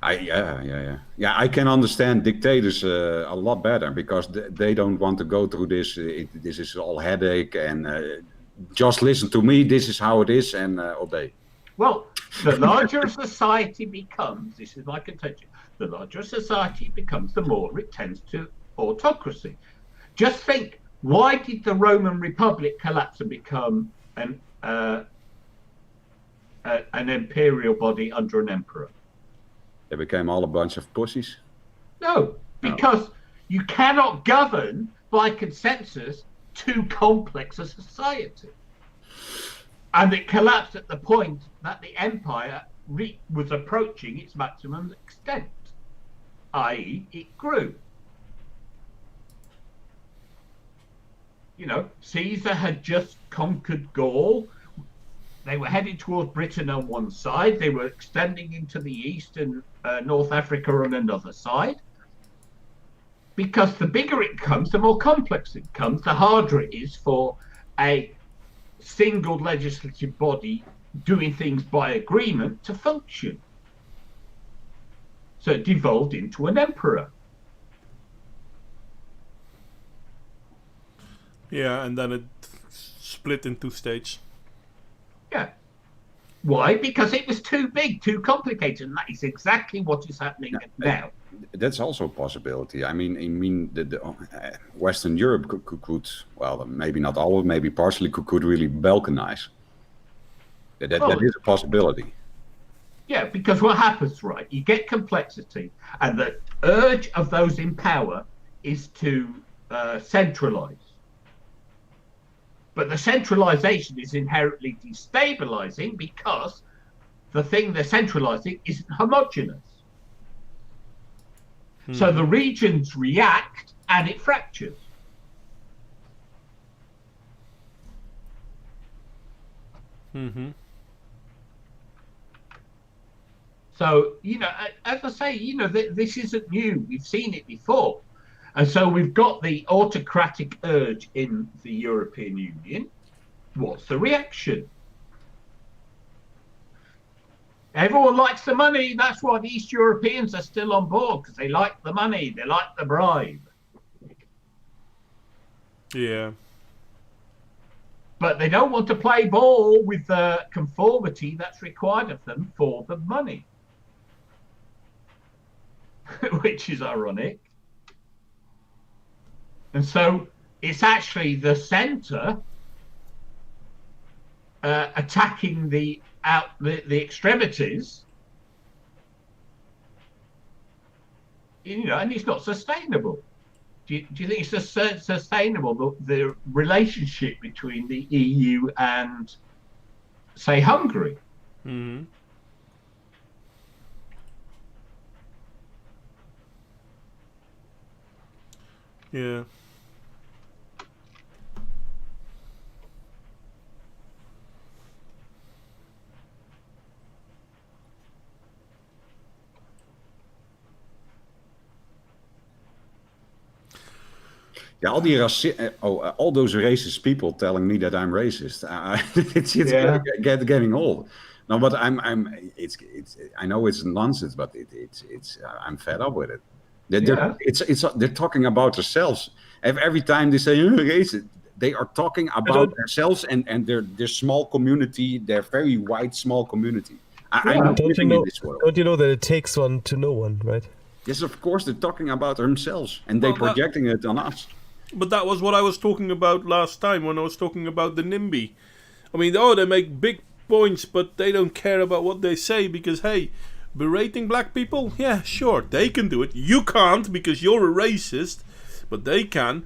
Yeah. I can understand dictators a lot better because they don't want to go through this. This is all headache and just listen to me. This is how it is, and obey. Well, the larger society becomes, this is my contention, the larger society becomes, the more it tends to autocracy. Just think, why did the Roman Republic collapse and become an imperial body under an emperor? They became all a bunch of pussies? No, because you cannot govern by consensus too complex a society. And it collapsed at the point that the empire was approaching its maximum extent, i.e. it grew. You know, Caesar had just conquered Gaul. They were headed towards Britain on one side. They were extending into the east and North Africa on another side. Because the bigger it comes, the more complex it comes, the harder it is for a single legislative body doing things by agreement to function. So it devolved into an emperor. Yeah, and then it split in 2 states. Yeah. Why? Because it was too big, too complicated, and that is exactly what is happening now. That's also a possibility. I mean, the Western Europe could, well, maybe not all, maybe partially could really balkanize. That is a possibility. Yeah, because what happens, right? You get complexity, and the urge of those in power is to centralize. But the centralization is inherently destabilizing because the thing they're centralizing isn't homogeneous. So the regions react and it fractures. Mm-hmm. So, as I say, this isn't new. We've seen it before. And so we've got the autocratic urge in the European Union. What's the reaction? Everyone likes the money. That's why the East Europeans are still on board, because they like the money. They like the bribe. Yeah. But they don't want to play ball with the conformity that's required of them for the money. Which is ironic. And so it's actually the centre attacking the extremities, and it's not sustainable. Do you think it's sustainable, the relationship between the EU and, say, Hungary? Mm-hmm. Yeah. Yeah, all those racist people telling me that I'm racist. It's getting old. No, but it's I know it's nonsense, but it's I'm fed up with it. They're talking about themselves. Every time they say racist, they are talking about themselves and their small community, their very white small community. I'm not living in this world. Don't you know that it takes one to know one, right? Yes, of course, they're talking about themselves and they're projecting it on us. But that was what I was talking about last time when I was talking about the NIMBY. I mean, they make big points, but they don't care about what they say because, hey, berating black people? Yeah, sure, they can do it. You can't because you're a racist, but they can.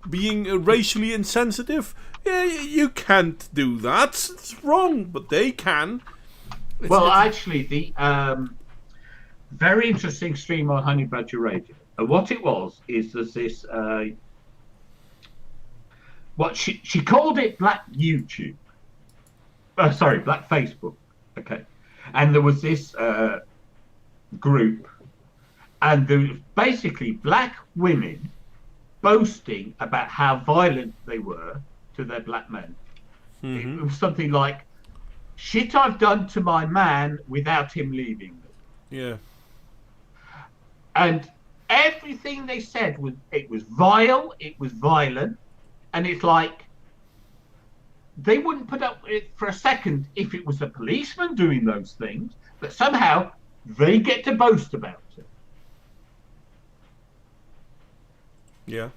Being racially insensitive? Yeah, you can't do that. It's wrong, but they can. Actually, the very interesting stream on Honey Badger Radio. What it was is there's this what she called it Black YouTube. Black Facebook. Okay. And there was this group, and there was basically black women boasting about how violent they were to their black men. Mm-hmm. It was something like, shit I've done to my man without him leaving me. Yeah. And everything they said was vile, it was violent, and it's like they wouldn't put up with it for a second if it was a policeman doing those things, but somehow they get to boast about it. Yeah.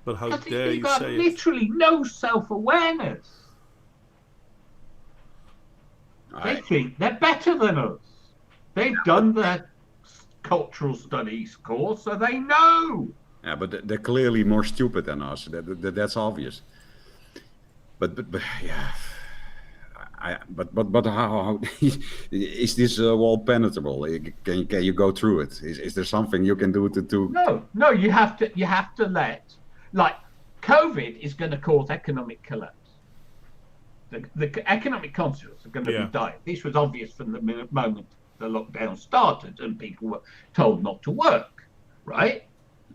But how dare you say it? Literally no self-awareness. They think they're better than us. They've done their cultural studies course, so they know. Yeah, but they're clearly more stupid than us. That's obvious. But yeah, but how is this wall penetrable? Can you go through it? Is there something you can do to? No. You have to let, like, COVID is going to cause economic collapse. The economic consequences are going to be dire. This was obvious from the moment the lockdown started and people were told not to work, right?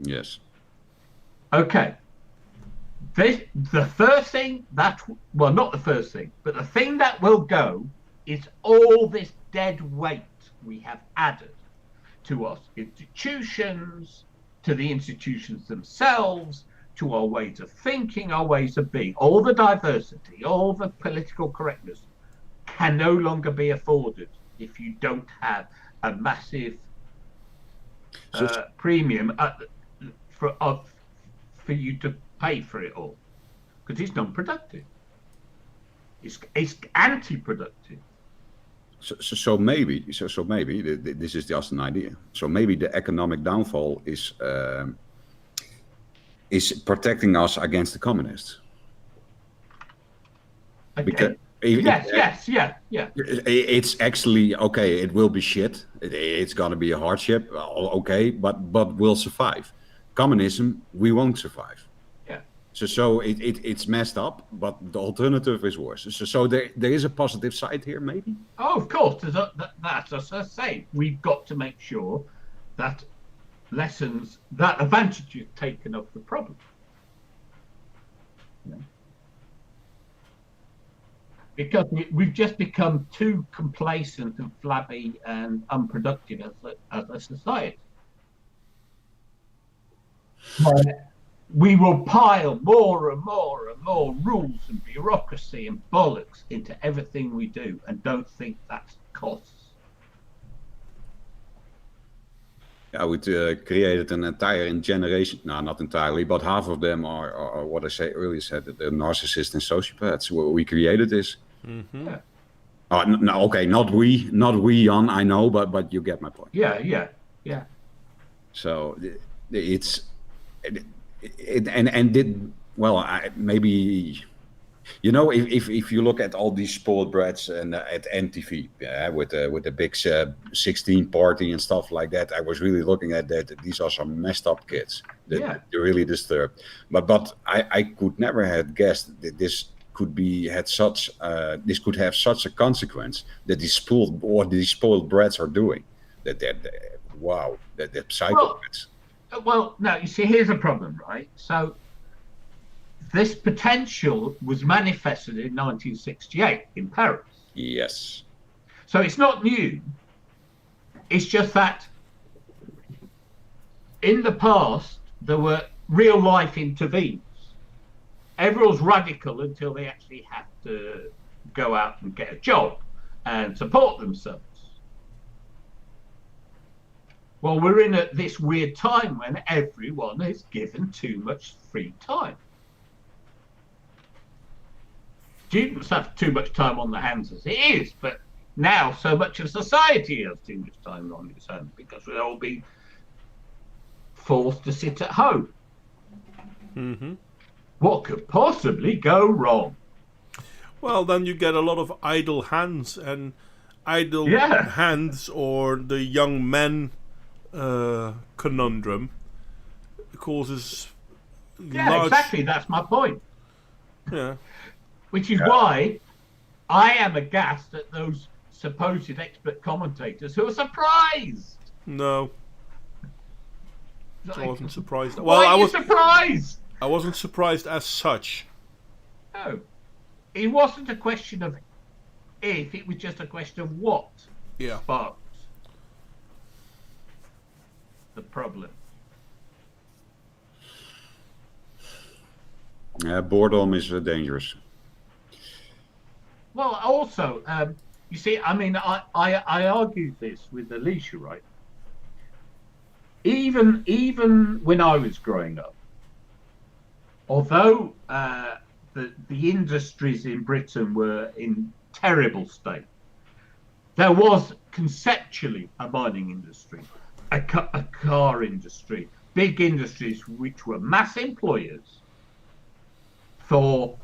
Yes. Okay. The first thing not the first thing, but the thing that will go is all this dead weight we have added to us institutions, to the institutions themselves, to our ways of thinking, our ways of being. All the diversity, all the political correctness can no longer be afforded if you don't have a massive premium for you to pay for it all, because it's non-productive. It's anti-productive. So maybe this is just an idea. So maybe the economic downfall is protecting us against the communists. Okay. Because Yeah. it's actually okay. It will be shit. It's gonna be a hardship. Okay, but we'll survive. Communism, we won't survive. Yeah. So it's messed up, but the alternative is worse. So there is a positive side here, maybe. Oh, of course. That's as I say. We've got to make sure that advantage is taken of the problem. Yeah. Because we've just become too complacent and flabby and unproductive as a society. We will pile more and more and more rules and bureaucracy and bollocks into everything we do and don't think that's costs. Yeah, we created an entire generation. No, not entirely, but half of them are what I earlier said, the narcissists and sociopaths. We created this. Mm-hmm. Yeah. No, okay, not we, Jan. I know, but you get my point. Yeah. So it's maybe. You know, if you look at all these spoiled brats and at MTV, with the big 16 party and stuff like that, I was really looking at that. These are some messed up kids that they're really disturbed. But I could never have guessed that this could have such a consequence that these spoiled brats are doing. That they're psychopaths. Well, no, you see, here's a problem, right? So this potential was manifested in 1968 in Paris. Yes. So it's not new. It's just that in the past, there were real life intervenes. Everyone's radical until they actually have to go out and get a job and support themselves. Well, we're in this weird time when everyone is given too much free time. Students have too much time on their hands as it is, but now so much of society has too much time on its hands because we're all being forced to sit at home. Mm-hmm. What could possibly go wrong? Well, then you get a lot of idle hands, and idle hands, or the young men conundrum, causes large... exactly, that's my point. Yeah. Which is why I am aghast at those supposed expert commentators who are surprised. No. Like, I wasn't surprised. Well, why are you surprised? I wasn't surprised as such. No. It wasn't a question of if, it was just a question of what sparked the problem. Boredom is dangerous. Well, also, you see, I mean, I argued this with Alicia, right? Even when I was growing up, although the industries in Britain were in terrible state, there was conceptually a mining industry, a car industry, big industries which were mass employers for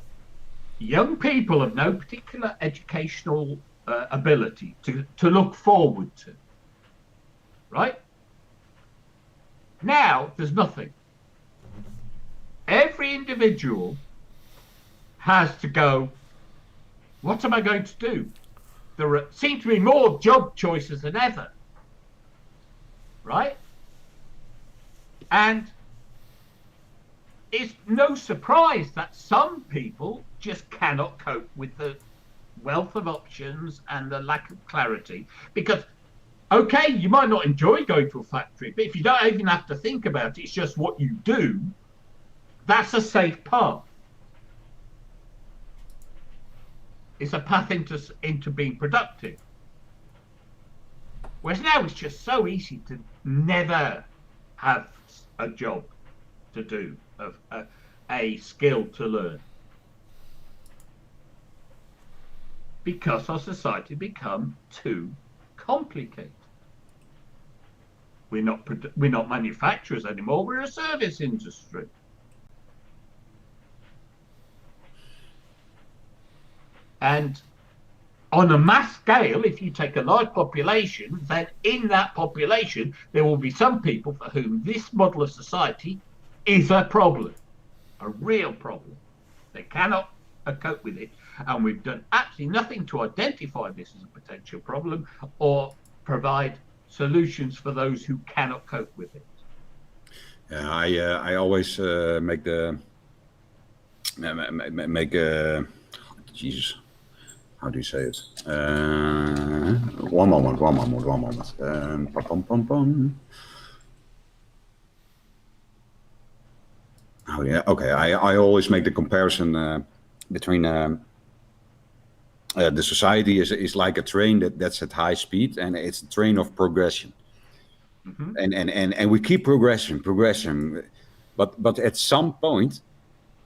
young people of no particular educational ability to look forward to. Right? Now, there's nothing. Every individual has to go, what am I going to do? There seem to be more job choices than ever. Right? And it's no surprise that some people just cannot cope with the wealth of options and the lack of clarity. Because, okay, you might not enjoy going to a factory, but if you don't even have to think about it, it's just what you do, That's a safe path. It's a path into being productive. Whereas now it's just so easy to never have a job to do, a skill to learn. Because our society become too complicated. We're not manufacturers anymore. We're a service industry. And on a mass scale, if you take a large population, then in that population, there will be some people for whom this model of society is a problem, a real problem. They cannot cope with it. And we've done absolutely nothing to identify this as a potential problem or provide solutions for those who cannot cope with it. Yeah, I always make Jesus, how do you say it? One moment. Oh yeah, okay. I always make the comparison between the society is like a train that's at high speed, and it's a train of progression. Mm-hmm. And we keep progression, but at some point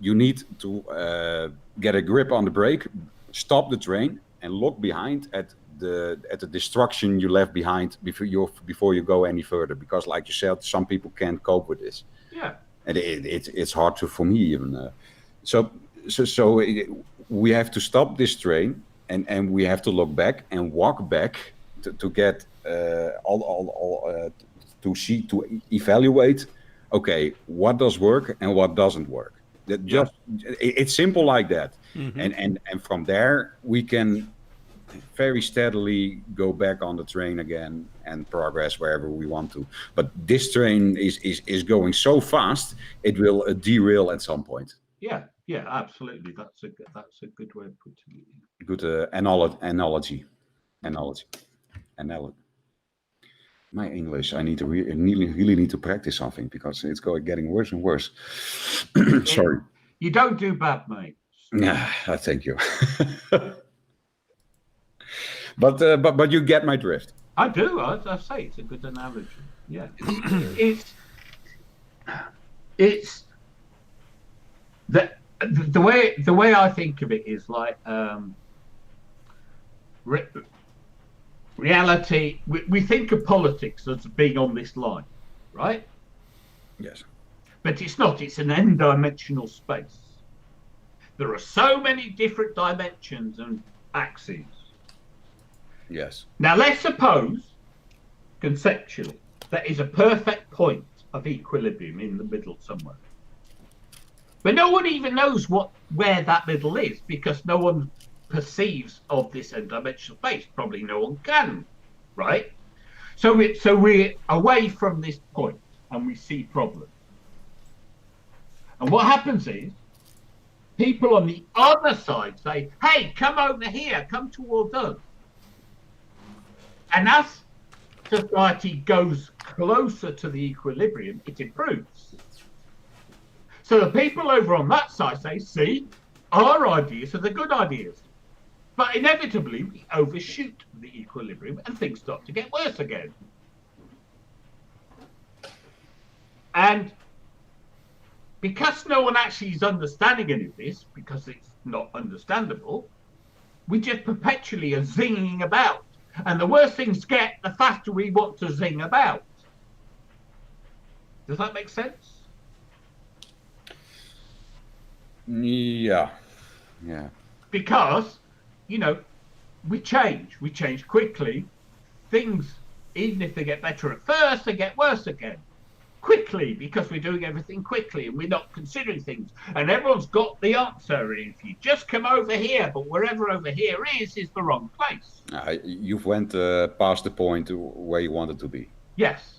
you need to get a grip on the brake, stop the train, and look behind at the destruction you left behind before you go any further. Because, like you said, some people can't cope with this. Yeah, and it's hard for me even. So we have to stop this train, and we have to look back and walk back to get to evaluate. Okay, what does work and what doesn't work? It's simple like that. Mm-hmm. And from there we can very steadily go back on the train again and progress wherever we want to. But this train is going so fast it will derail at some point. Yeah, absolutely. That's a good way of putting it. Good analogy. My English, I need to really need to practice something because it's getting worse and worse. Sorry. You don't do bad, mate. Yeah, thank you. But you get my drift. I do. I say it's a good analogy. Yeah, it's the way I think of it is like reality. We think of politics as being on this line, right? Yes. But it's not. It's an n-dimensional space. There are so many different dimensions and axes. Yes. Now let's suppose, conceptually, there is a perfect point of equilibrium in the middle somewhere. But no one even knows where that middle is because no one perceives of this n-dimensional space. Probably no one can, right? So we're away from this point and we see problems. And what happens is people on the other side say, hey, come over here, come towards us. And as society goes closer to the equilibrium, it improves. So the people over on that side say, see, our ideas are the good ideas. But inevitably, we overshoot the equilibrium and things start to get worse again. And because no one actually is understanding any of this, because it's not understandable, we just perpetually are zinging about. And the worse things get, the faster we want to zing about. Does that make sense? Yeah. Because, we change quickly. Things, even if they get better at first, they get worse again. Quickly, because we're doing everything quickly and we're not considering things. And everyone's got the answer. If you just come over here, but wherever over here is the wrong place. You've went past the point where you wanted to be. Yes.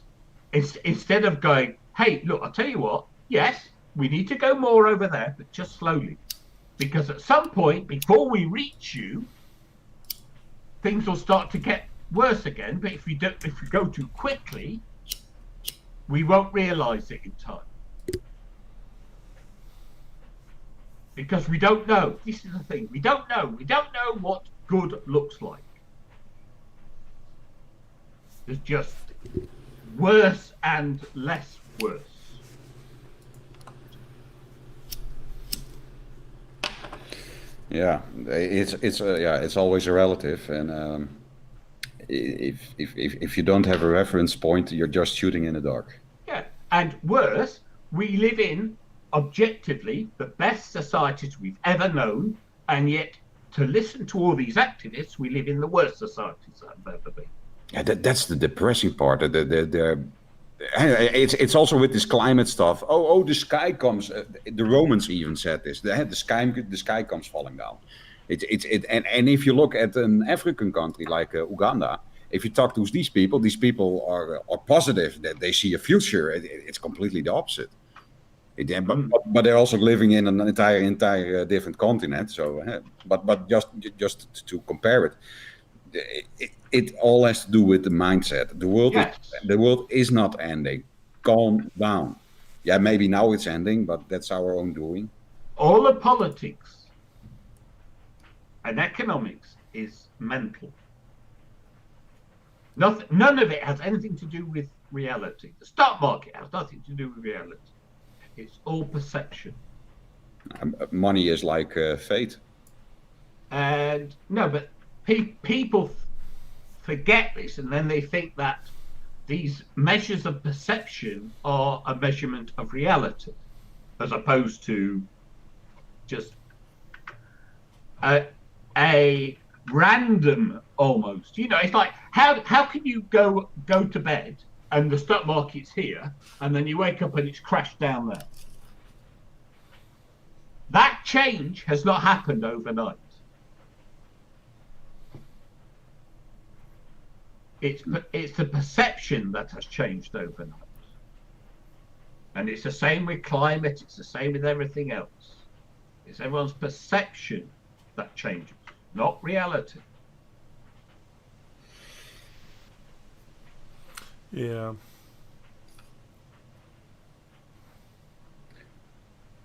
Instead of going, hey, look, I'll tell you what. Yes, we need to go more over there, but just slowly. Because at some point, before we reach you, things will start to get worse again. But if we go too quickly, we won't realize it in time. because we don't know. This is the thing. We don't know. We don't know what good looks like. There's just worse and less worse. Yeah, it's always a relative, and if you don't have a reference point, you're just shooting in the dark. Yeah, and worse, we live in objectively the best societies we've ever known, and yet to listen to all these activists, we live in the worst societies that have ever been. Yeah, that's the depressing part. It's also with this climate stuff. Oh, the sky comes. The Romans even said this. The sky comes falling down. And if you look at an African country like Uganda, if you talk to these people are positive that they see a future. It's completely the opposite. But they're also living in an entire different continent. So, but just to compare it. It all has to do with the mindset. The world is not ending. Calm down. Yeah, maybe now it's ending, but that's our own doing. All the politics and economics is mental. None of it has anything to do with reality. The stock market has nothing to do with reality. It's all perception. Money is like fate. And no, but people forget this, and then they think that these measures of perception are a measurement of reality, as opposed to just a random almost. You know, it's like how can you go to bed and the stock market's here, and then you wake up and it's crashed down there? That change has not happened overnight. It's the perception that has changed overnight. And it's the same with climate, it's the same with everything else. It's everyone's perception that changes, not reality. Yeah.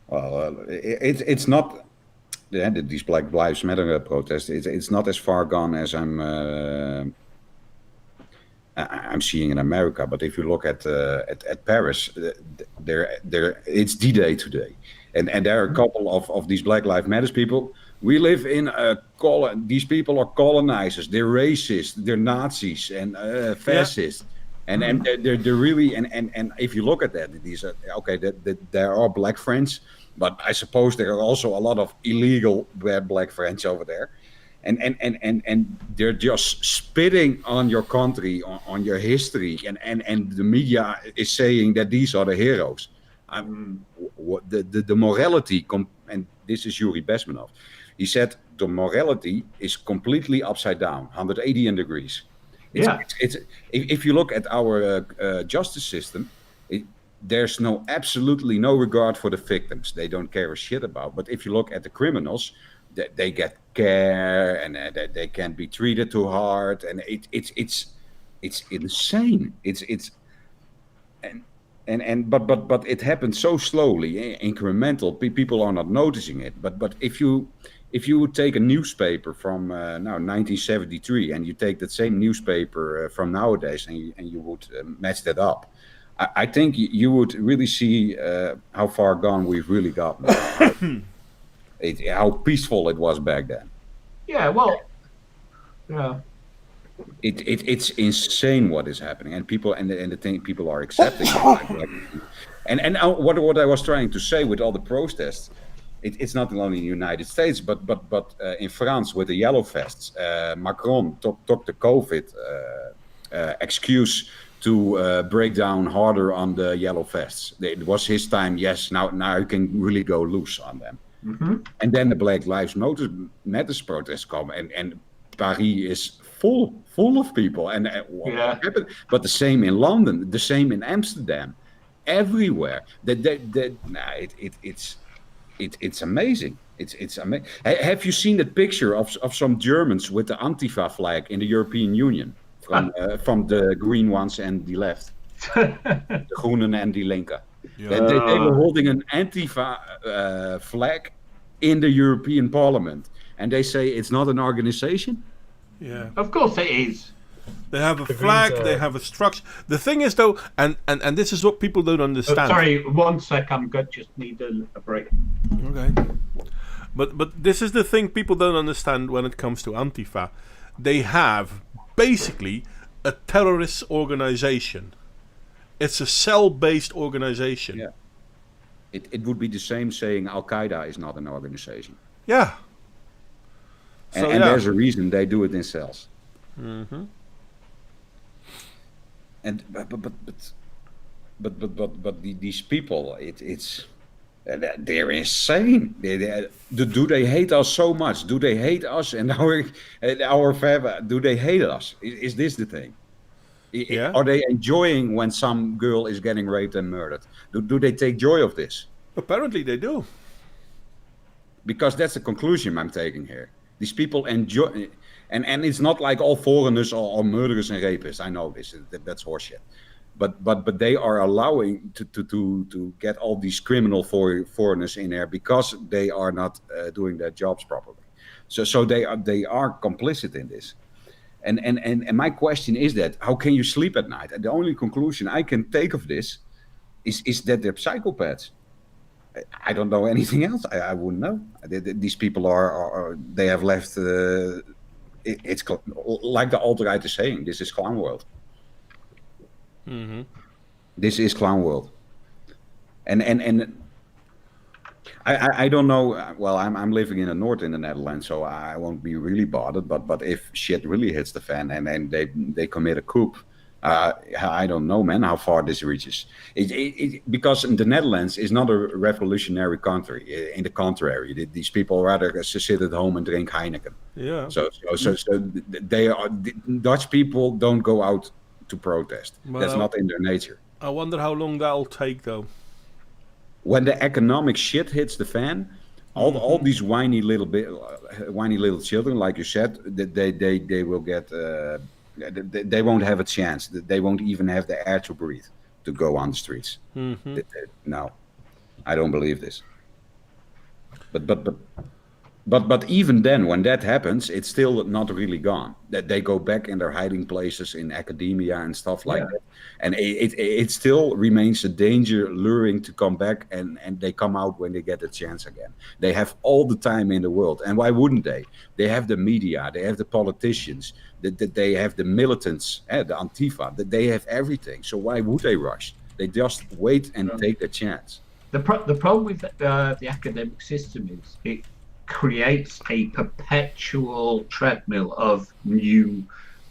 Well, it's not these Black Lives Matter protests. It's not as far gone as I'm seeing in America. But if you look at Paris, it's D-Day today, and there are a couple of these Black Lives Matter people. We live in these people are colonizers. They're racist. They're Nazis and fascists. Yeah. And they're really and if you look at that, these are okay. That there are black friends, but I suppose there are also a lot of illegal black friends over there. And they're just spitting on your country, on your history, and the media is saying that these are the heroes. The morality, and this is Yuri Bezmenov. He said the morality is completely upside down, 180 degrees. If you look at our justice system, there's absolutely no regard for the victims. They don't care a shit about. But if you look at the criminals, they get care, and they can't be treated too hard, and it's insane. But it happens so slowly, incremental. People are not noticing it. But if you would take a newspaper from 1973 and you take that same newspaper from nowadays and you would match that up, I think you would really see how far gone we've really gotten. How peaceful it was back then. Yeah, well, yeah. It's insane what is happening, and people the thing people are accepting. And what I was trying to say with all the protests, it's not only in the United States, but in France with the yellow vests. Macron took the COVID excuse to break down harder on the yellow vests. It was his time. Yes, now you can really go loose on them. Mm-hmm. And then the Black Lives Matter protests come, and Paris is full of people. And what happened? But the same in London, the same in Amsterdam, everywhere. It's amazing. It's amazing. Have you seen that picture of some Germans with the Antifa flag in the European Union from the green ones and the left, the Groenen and the Linke? Yeah. They were holding an Antifa flag in the European Parliament, and they say it's not an organization. Yeah. Of course it is. They have a Greens flag, are- they have a structure. The thing is, though, and this is what people don't understand. Sorry, 1 sec. I'm good. Just need a break. Okay. But this is the thing people don't understand when it comes to Antifa. They have basically a terrorist organization. It's a cell-based organization. Yeah. It would be the same saying Al Qaeda is not an organization, Yeah. and, So, and yeah. there's a reason they do it in cells. Mm-hmm. And but these people, it's they're insane. Do they hate us so much? Do they hate us and our family? Do they hate us? Is this the thing? Yeah. Are they enjoying when some girl is getting raped and murdered? Do they take joy of this? Apparently they do. Because that's the conclusion I'm taking here. These people enjoy, and it's not like all foreigners are murderers and rapists. I know this. That's horseshit. But they are allowing to get all these criminal foreigners in there because they are not doing their jobs properly. So they are complicit in this. And my question is that how can you sleep at night? And the only conclusion I can take of this is that they're psychopaths. I don't know anything else. I wouldn't know. These people are they have left. It's like the alt-right is saying. This is clown world. Mm-hmm. This is clown world. And I don't know. Well, I'm living in the north in the Netherlands, so I won't be really bothered. But if shit really hits the fan and they commit a coup, I don't know, man, how far this reaches. Because the Netherlands is not a revolutionary country. In the contrary, these people rather sit at home and drink Heineken. Yeah. So they are. Dutch people don't go out to protest. Well, That's not in their nature. I wonder how long that'll take, though. When the economic shit hits the fan, all these whiny little children, like you said, they will get. They won't have a chance. They won't even have the air to breathe to go on the streets. Mm-hmm. No, I don't believe this. But even then, when that happens, it's still not really gone. That they go back in their hiding places in academia and stuff like that, and it still remains a danger, luring to come back, and they come out when they get a chance again. They have all the time in the world, and why wouldn't they? They have the media, they have the politicians, they have the militants, the Antifa, they have everything. So why would they rush? They just wait and take their chance. The problem with the academic system is it creates a perpetual treadmill of new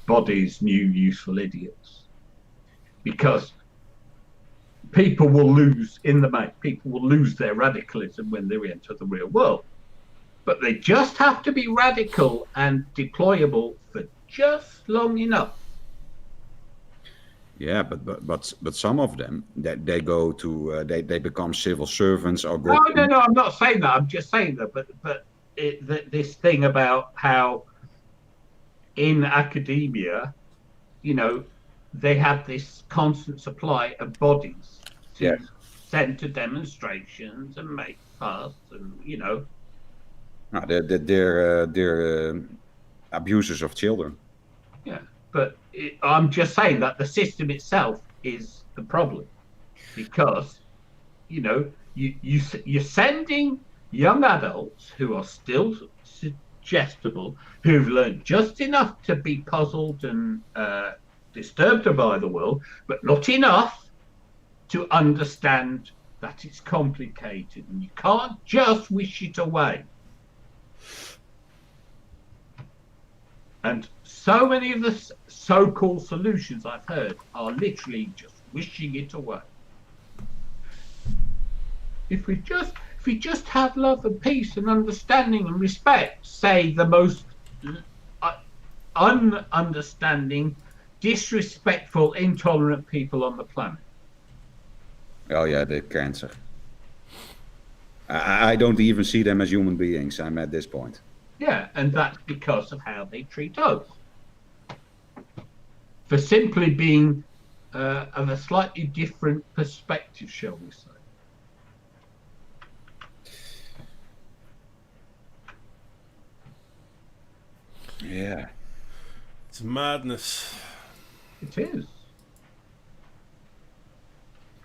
bodies, new useful idiots. Because people will lose people will lose their radicalism when they enter the real world. But they just have to be radical and deployable for just long enough. Yeah, but some of them they go to they become civil servants or go. No, I'm not saying that. I'm just saying that. But this thing about how in academia, they have this constant supply of bodies to send to demonstrations and make fuss, and No, they're abusers of children. Yeah, but I'm just saying that the system itself is the problem, because you're sending young adults who are still suggestible, who've learned just enough to be puzzled and disturbed by the world, but not enough to understand that it's complicated, and you can't just wish it away. And so many of the so-called solutions I've heard are literally just wishing it away. If we just have love and peace and understanding and respect, say the most ununderstanding, disrespectful, intolerant people on the planet. Oh yeah, the cancer. I don't even see them as human beings. I'm at this point. Yeah, and that's because of how they treat us. For simply being of a slightly different perspective, shall we say. Yeah. It's madness. It is.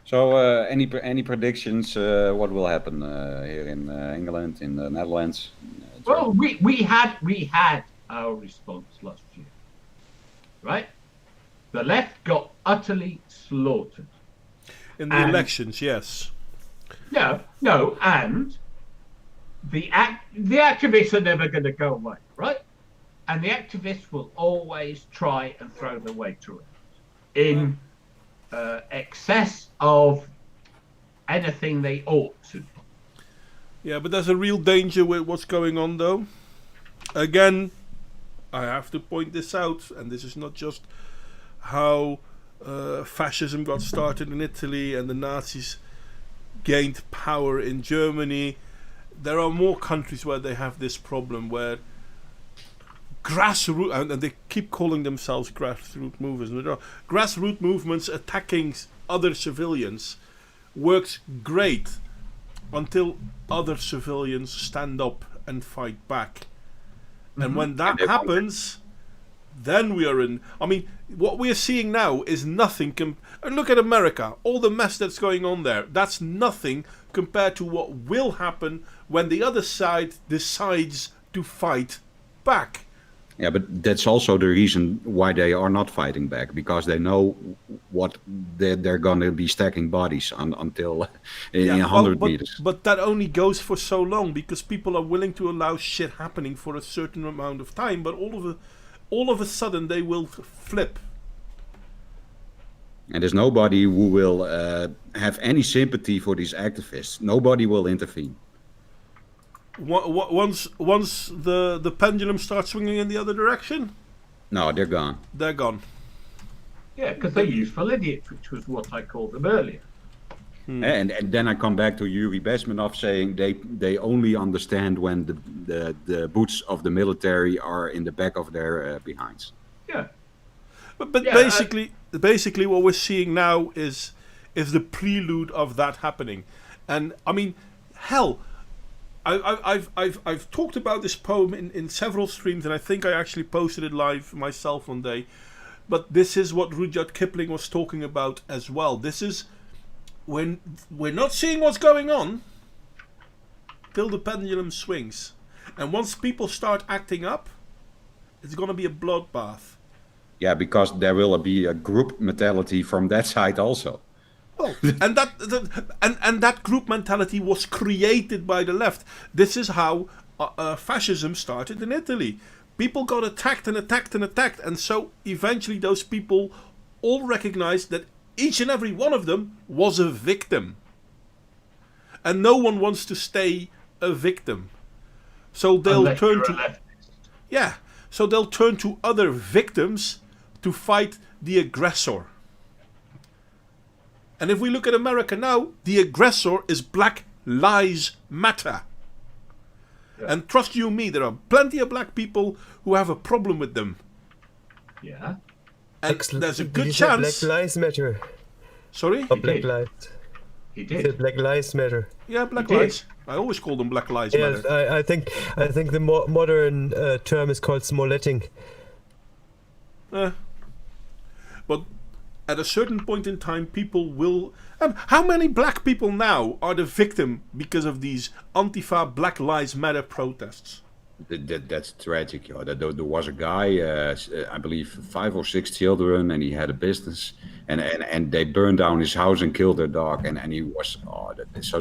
So, any predictions? What will happen here in England, in the Netherlands? Well, we had our response last year, right? The left got utterly slaughtered. In the elections, yes. No, and the activists are never going to go away, right? And the activists will always try and throw their weight around in excess of anything they ought to. Yeah, but there's a real danger with what's going on, though. Again, I have to point this out, and this is not just how fascism got started in Italy and the Nazis gained power in Germany. There are more countries where they have this problem, where grassroots, and they keep calling themselves grassroots movements. Grassroots movements attacking other civilians works great until other civilians stand up and fight back. And when that happens, then we are in. I mean, what we are seeing now is nothing. Look at America, all the mess that's going on there. That's nothing compared to what will happen when the other side decides to fight back. Yeah, but that's also the reason why they are not fighting back, because they know what they're going to be stacking bodies until in 100 meters. But that only goes for so long, because people are willing to allow shit happening for a certain amount of time. But all of a sudden they will flip. And there's nobody who will have any sympathy for these activists. Nobody will intervene. Once the pendulum starts swinging in the other direction, no, they're gone. They're gone. Yeah, because they're useful idiots, which was what I called them earlier. And then I come back to Yuri Bezmenov saying they only understand when the boots of the military are in the back of their behinds. Yeah. But yeah, basically what we're seeing now is the prelude of that happening. And I mean, hell, I've talked about this poem in several streams, and I think I actually posted it live myself one day. But this is what Rudyard Kipling was talking about as well. This is when we're not seeing what's going on till the pendulum swings. And once people start acting up, it's going to be a bloodbath. Yeah, because there will be a group mentality from that side also. Oh, and that group mentality was created by the left. This is how fascism started in Italy. People got attacked and attacked and attacked, and so eventually those people all recognized that each and every one of them was a victim. And no one wants to stay a victim. So they'll turn to other victims to fight the aggressor. And if we look at America now, the aggressor is Black Lives Matter. Yeah. And trust you me, there are plenty of black people who have a problem with them. Yeah. And there's a good chance. Black Lives Matter. Sorry? Or Black Lives. He did. Black Lives Matter. Yeah, Black Lives. I always call them Black Lives Matter. I think the modern term is called smoletting. But at a certain point in time, people will. How many black people now are the victim because of these Antifa Black Lives Matter protests? That's tragic. There was a guy, I believe 5 or 6 children, and he had a business, and they burned down his house and killed their dog, and he was this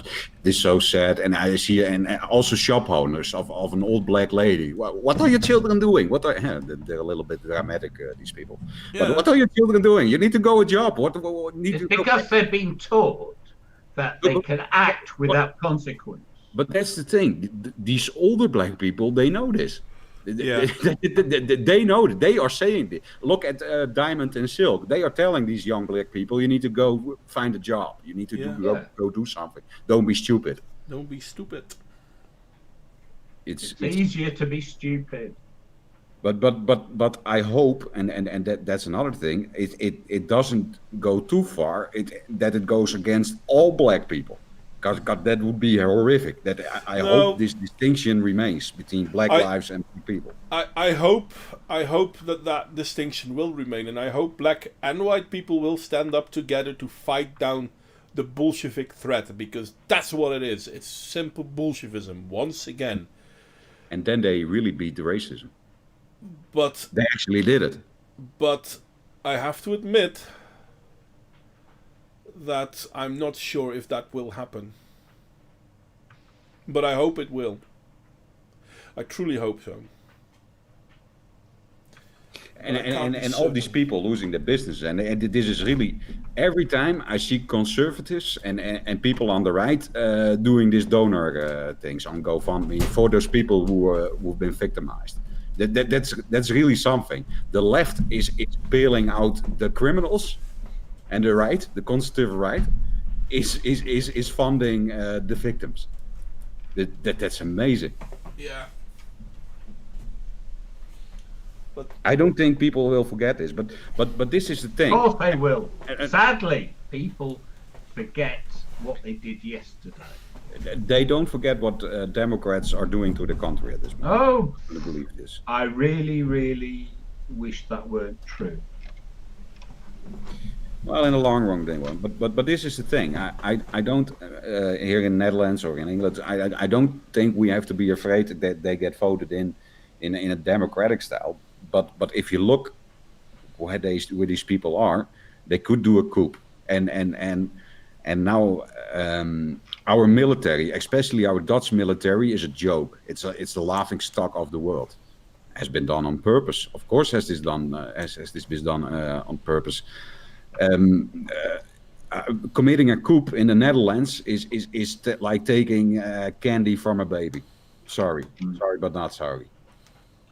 is so sad. And I see, and also shop owners of an old black lady. What are your children doing? They're a little bit dramatic, these people. Yeah. But what are your children doing? You need to go a job. It's because they've been taught that they can act without consequence. But that's the thing. These older black people, they know this. Yeah. They know it. They are saying this. Look at Diamond and Silk. They are telling these young black people, you need to go find a job. You need to go do something. Don't be stupid. Don't be stupid. It's easier to be stupid. But I hope, and that's another thing. It doesn't go too far. That it goes against all black people. Because that would be horrific. That I No. hope this distinction remains between black lives and people. I hope that distinction will remain, and I hope black and white people will stand up together to fight down the Bolshevik threat, because that's what it is. It's simple Bolshevism once again. And then they really beat the racism. But They actually did it. But I have to admit that I'm not sure if that will happen. But I hope it will. I truly hope so. And all these people losing their business. And this is really, every time I see conservatives and people on the right doing this donor things on GoFundMe for those people who've been victimized. That's really something. The left is bailing out the criminals, and the right, the conservative right, is funding the victims. That's amazing. Yeah. But I don't think people will forget this, but this is the thing. Of course they will. Sadly, people forget what they did yesterday. They don't forget what Democrats are doing to the country at this moment. Oh, I believe this. I really, really wish that weren't true. Well, in the long run, they won't. But this is the thing. I don't here in Netherlands or in England. I don't think we have to be afraid that they get voted in a democratic style. But if you look where these people are, they could do a coup. And now our military, especially our Dutch military, is a joke. It's the laughing stock of the world. Has been done on purpose. Of course, has this been done on purpose. Committing a coup in the Netherlands is like taking candy from a baby. Sorry, but not sorry.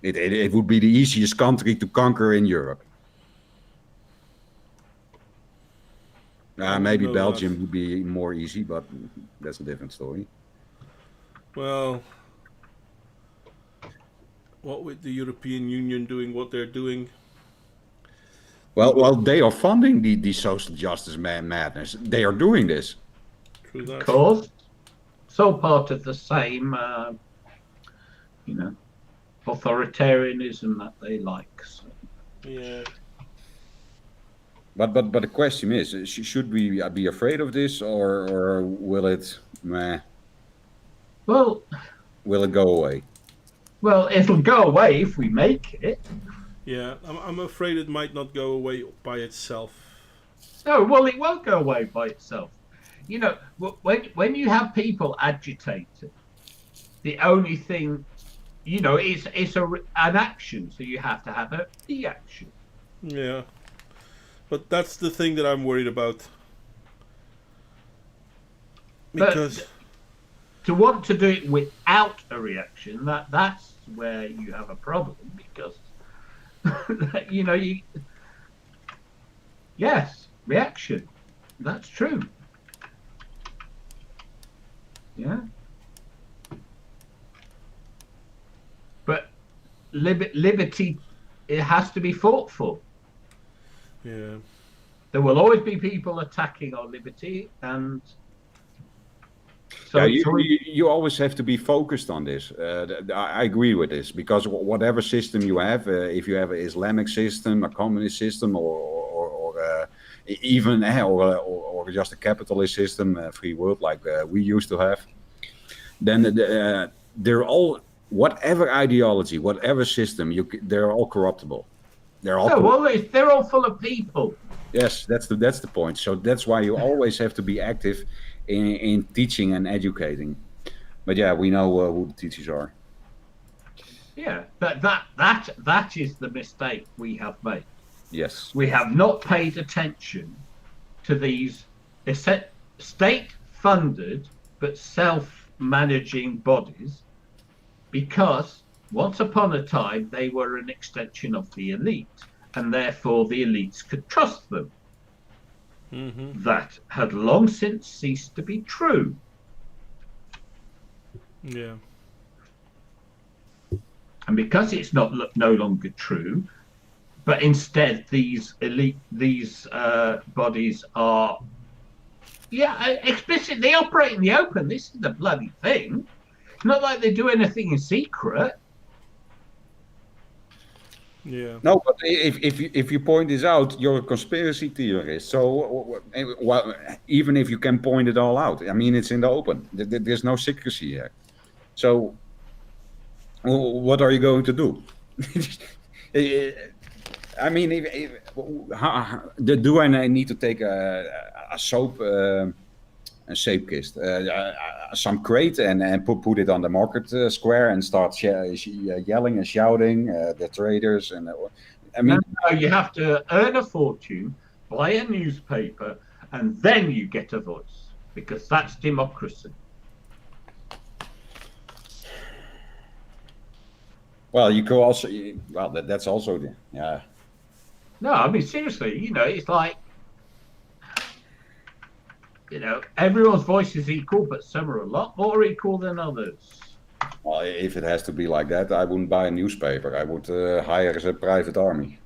It would be the easiest country to conquer in Europe. Maybe Belgium would be more easy, but that's a different story. well, what with the European Union doing what they're doing? Well, they are funding the social justice madness. They are doing this. True that. Of course. It's all part of the same, authoritarianism that they like. So. Yeah. But the question is, should we be afraid of this, or will it, Well, will it go away? Well, it'll go away if we make it. Yeah, I'm afraid it might not go away by itself. No, well, it won't go away by itself. You know, when you have people agitated, the only thing, is an action. So you have to have a reaction. Yeah. But that's the thing that I'm worried about. Because to want to do it without a reaction, that's where you have a problem, because yes, reaction. That's true. Yeah. But liberty, it has to be fought for. yeah. There will always be people attacking our liberty, and so you always have to be focused on this. I agree with this, because whatever system you have, if you have an Islamic system, a communist system, or even or just a capitalist system, free world like we used to have, then they're all, whatever ideology, whatever system, they're all corruptible. They're all full of people. Yes, that's the point. So that's why you always have to be active in teaching and educating. But yeah, we know who the teachers are. Yeah, that is the mistake we have made. Yes. We have not paid attention to these state-funded but self-managing bodies, because once upon a time they were an extension of the elite, and therefore the elites could trust them. Mm-hmm. That had long since ceased to be true. Yeah. And because it's no longer true, but instead these bodies are explicit. They operate in the open. This is the bloody thing. It's not like they do anything in secret. Yeah. No, but if you point this out, you're a conspiracy theorist. So, well, even if you can point it all out, I mean, it's in the open. There's no secrecy here. So, what are you going to do? I mean, do I need to take a soap, a zeepkist, some crate, and put it on the market square and start yelling and shouting the traders? And I mean, no, you have to earn a fortune, buy a newspaper, and then you get a voice, because that's democracy. well, you could also, well, that's also yeah. No, I mean, seriously, it's like, everyone's voice is equal, but some are a lot more equal than others. Well, if it has to be like that, I wouldn't buy a newspaper. I would hire a private army.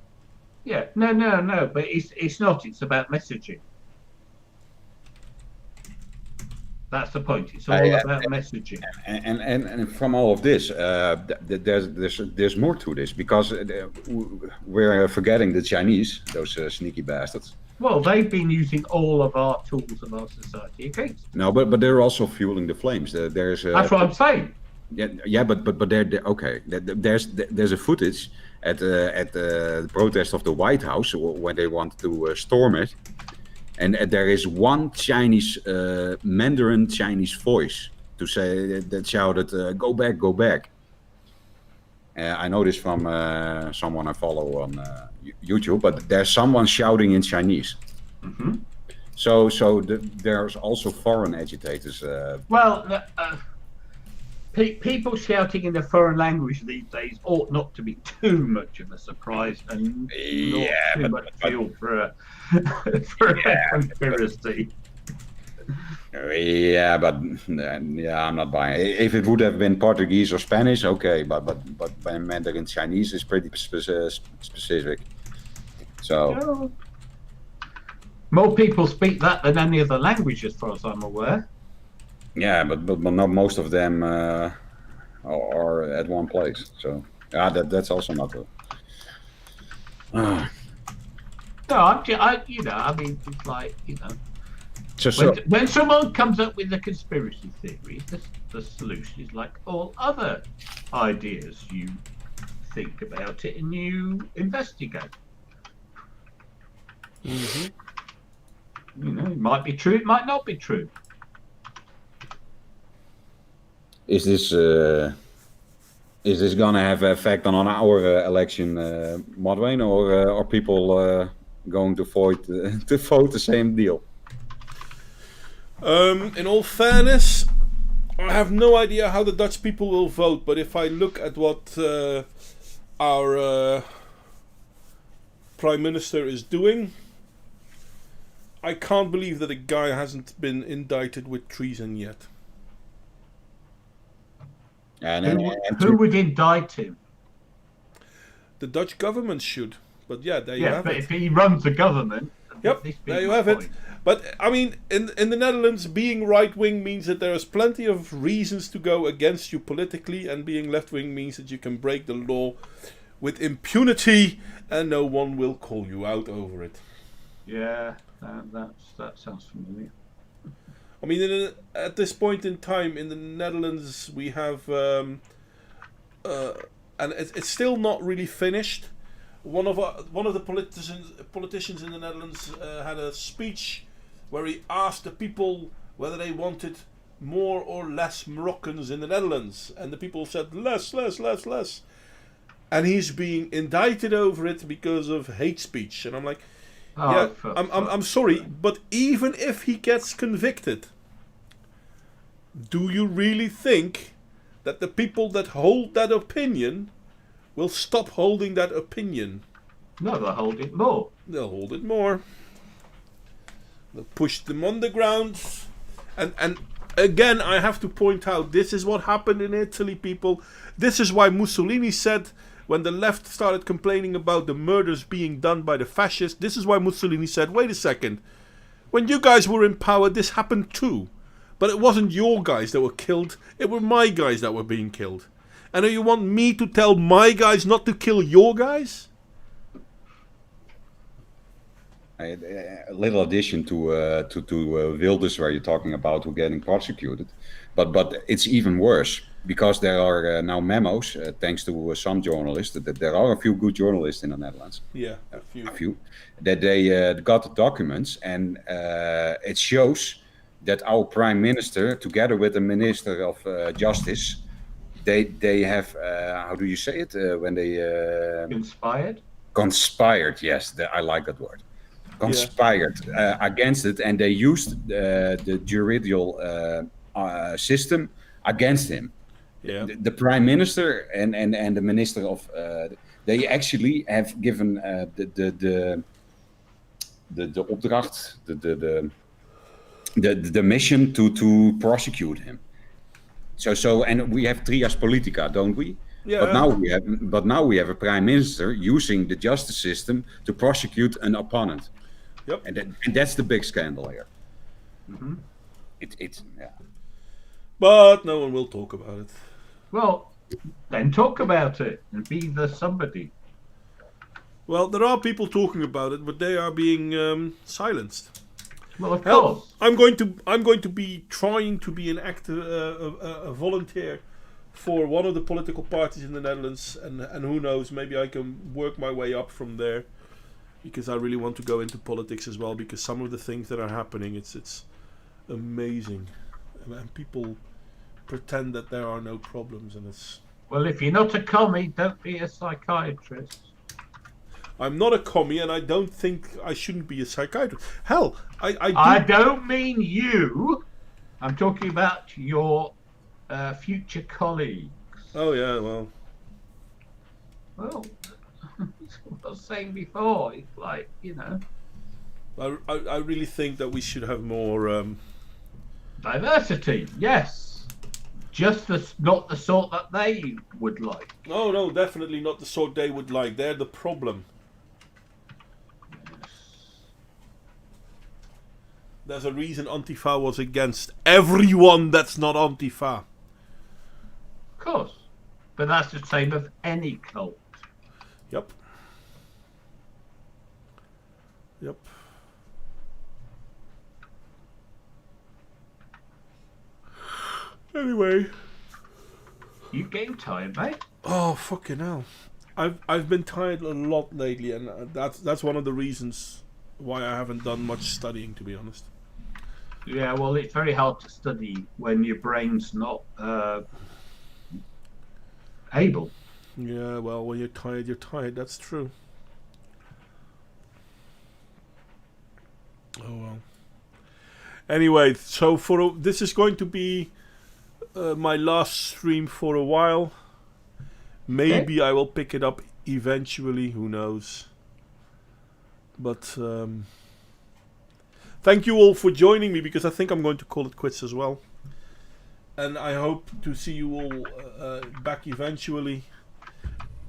Yeah, no, but it's not. It's about messaging. That's the point. It's all about messaging. And from all of this, there's more to this, because we're forgetting the Chinese, those sneaky bastards. Well, they've been using all of our tools of our society against. No, but they're also fueling the flames. There's That's what I'm saying. Yeah, but they're okay. There's a footage at the protest of the White House when they want to storm it, and there is one Chinese Mandarin Chinese voice to say that shouted, "Go back, go back." I know this from someone I follow on YouTube, but there's someone shouting in Chinese. Mm-hmm. So there's also foreign agitators. People shouting in a foreign language these days ought not to be too much of a surprise, and not too much fuel for a conspiracy. Yeah, but I'm not buying it. If it would have been Portuguese or Spanish, okay, but Mandarin Chinese is pretty specific. So more people speak that than any other language, as far as I'm aware. Yeah, but not most of them are at one place. So that's also not good. No, I mean, it's like, when someone comes up with a conspiracy theory, the solution is like all other ideas. You think about it and you investigate. Mm-hmm. It might be true, it might not be true. Is this gonna have an effect on our election, Modwayne, or are people going to vote the same deal? In all fairness, I have no idea how the Dutch people will vote, but if I look at what our Prime Minister is doing, I can't believe that a guy hasn't been indicted with treason yet. Who would indict him? The Dutch government should, but there you have but it. if he runs the government, yep, there you have it. But I mean, in the Netherlands, being right wing means that there is plenty of reasons to go against you politically, and being left wing means that you can break the law with impunity, and no one will call you out over it. Yeah, that sounds familiar. I mean, at this point in time in the Netherlands, we have, and it's still not really finished. One of the politicians in the Netherlands had a speech where he asked the people whether they wanted more or less Moroccans in the Netherlands, and the people said less. And he's being indicted over it because of hate speech. And I'm like, I'm sorry, but even if he gets convicted, do you really think that the people that hold that opinion will stop holding that opinion? No, they'll hold it more. They'll hold it more. They'll push them on the ground. And again, I have to point out, this is what happened in Italy, people. This is why Mussolini said, when the left started complaining about the murders being done by the fascists, this is why Mussolini said, wait a second, When you guys were in power, this happened too. But it wasn't your guys that were killed. It were my guys that were being killed. And you want me to tell my guys not to kill your guys? A little addition to Wilders, where you're talking about who getting prosecuted, but it's even worse because there are now memos, thanks to some journalists, that there are a few good journalists in the Netherlands. Yeah, a few that they got the documents, and it shows that our prime minister, together with the minister of justice, they have how do you say it when they conspired? Yes, I like that word. Conspired against it, and they used the judicial system against him. Yeah. The prime minister and the minister of they actually have given the opdracht, the mission to prosecute him. So and we have trias politica, don't we? Yeah. But now we have a prime minister using the justice system to prosecute an opponent. Yep. And that's the big scandal here. Mm-hmm. It's yeah. But no one will talk about it. Well, then talk about it and be the somebody. Well, there are people talking about it, but they are being silenced. Well, of course. I'm going to be trying to be an active, a volunteer for one of the political parties in the Netherlands, and who knows, maybe I can work my way up from there, because I really want to go into politics as well, because some of the things that are happening, it's amazing, and people pretend that there are no problems, and it's... Well, if you're not a commie, don't be a psychiatrist. I'm not a commie, and I don't think I shouldn't be a psychiatrist. Hell, I don't mean you. I'm talking about your future colleagues. Oh, yeah, well... Well, that's what I was saying before. It's like, you know... I really think that we should have more... diversity, yes. Just not the sort that they would like. No, definitely not the sort they would like. They're the problem. There's a reason Antifa was against everyone that's not Antifa. Of course. But that's the same of any cult. Yep. Anyway. You getting tired, mate? Oh, fucking hell. I've been tired a lot lately, and that's one of the reasons why I haven't done much studying, to be honest. Yeah, well, it's very hard to study when your brain's not able. Yeah, well, when you're tired, that's true. Oh, well. Anyway, so this is going to be my last stream for a while. Maybe I will pick it up eventually, who knows. But thank you all for joining me, because I think I'm going to call it quits as well. And I hope to see you all back eventually.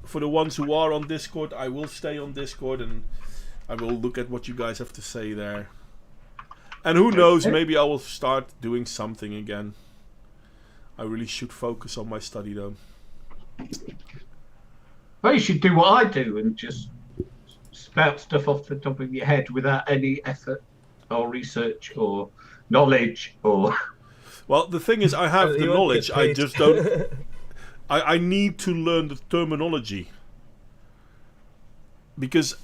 For the ones who are on Discord, I will stay on Discord, and I will look at what you guys have to say there. And who knows, maybe I will start doing something again. I really should focus on my study, though. Well, you should do what I do and just spout stuff off the top of your head without any effort or research or knowledge or... Well, the thing is, I have the knowledge, I just don't... I need to learn the terminology. Because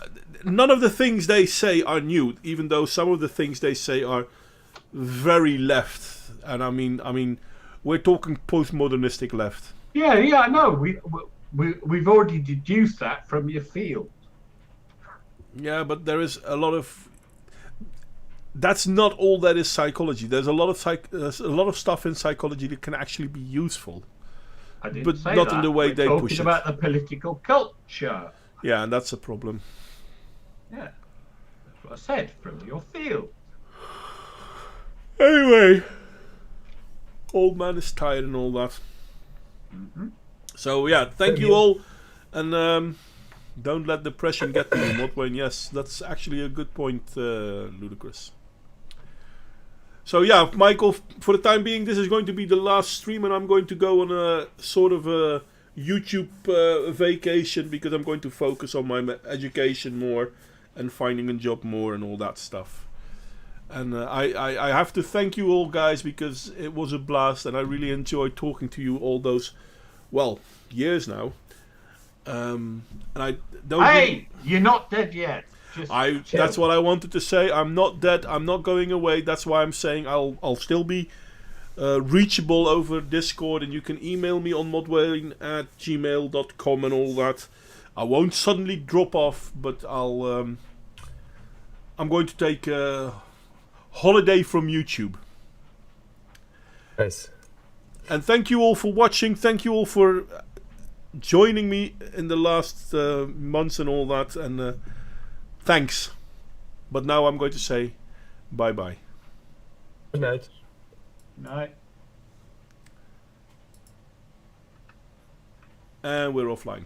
none of the things they say are new, even though some of the things they say are very left. And I mean, we're talking postmodernistic left. Yeah, I know. We've already deduced that from your field. Yeah, but there is a lot of... That's not all that is psychology. There's a lot of stuff in psychology that can actually be useful. I didn't but say not that. in the way We're they push it. talking about the political culture. Yeah, and that's a problem. Yeah, that's what I said, from your field. Anyway, old man is tired and all that. Mm-hmm. So yeah, thank you all, and don't let depression get to you, Motwayne. Yes, that's actually a good point, Ludicrous. So yeah, Michael, for the time being, this is going to be the last stream, and I'm going to go on a sort of a YouTube vacation because I'm going to focus on my education more and finding a job more and all that stuff. And I have to thank you all, guys, because it was a blast, and I really enjoyed talking to you all those, well, years now. And I don't. Hey, you're not dead yet. Just chill. That's what I wanted to say. I'm not dead. I'm not going away. That's why I'm saying I'll still be reachable over Discord, and you can email me on modwayne@gmail.com and all that. I won't suddenly drop off, but I'm going to take a holiday from YouTube. Nice. And thank you all for watching. Thank you all for joining me in the last months and all that. And thanks. But now I'm going to say bye-bye. Good night. No. And we're offline.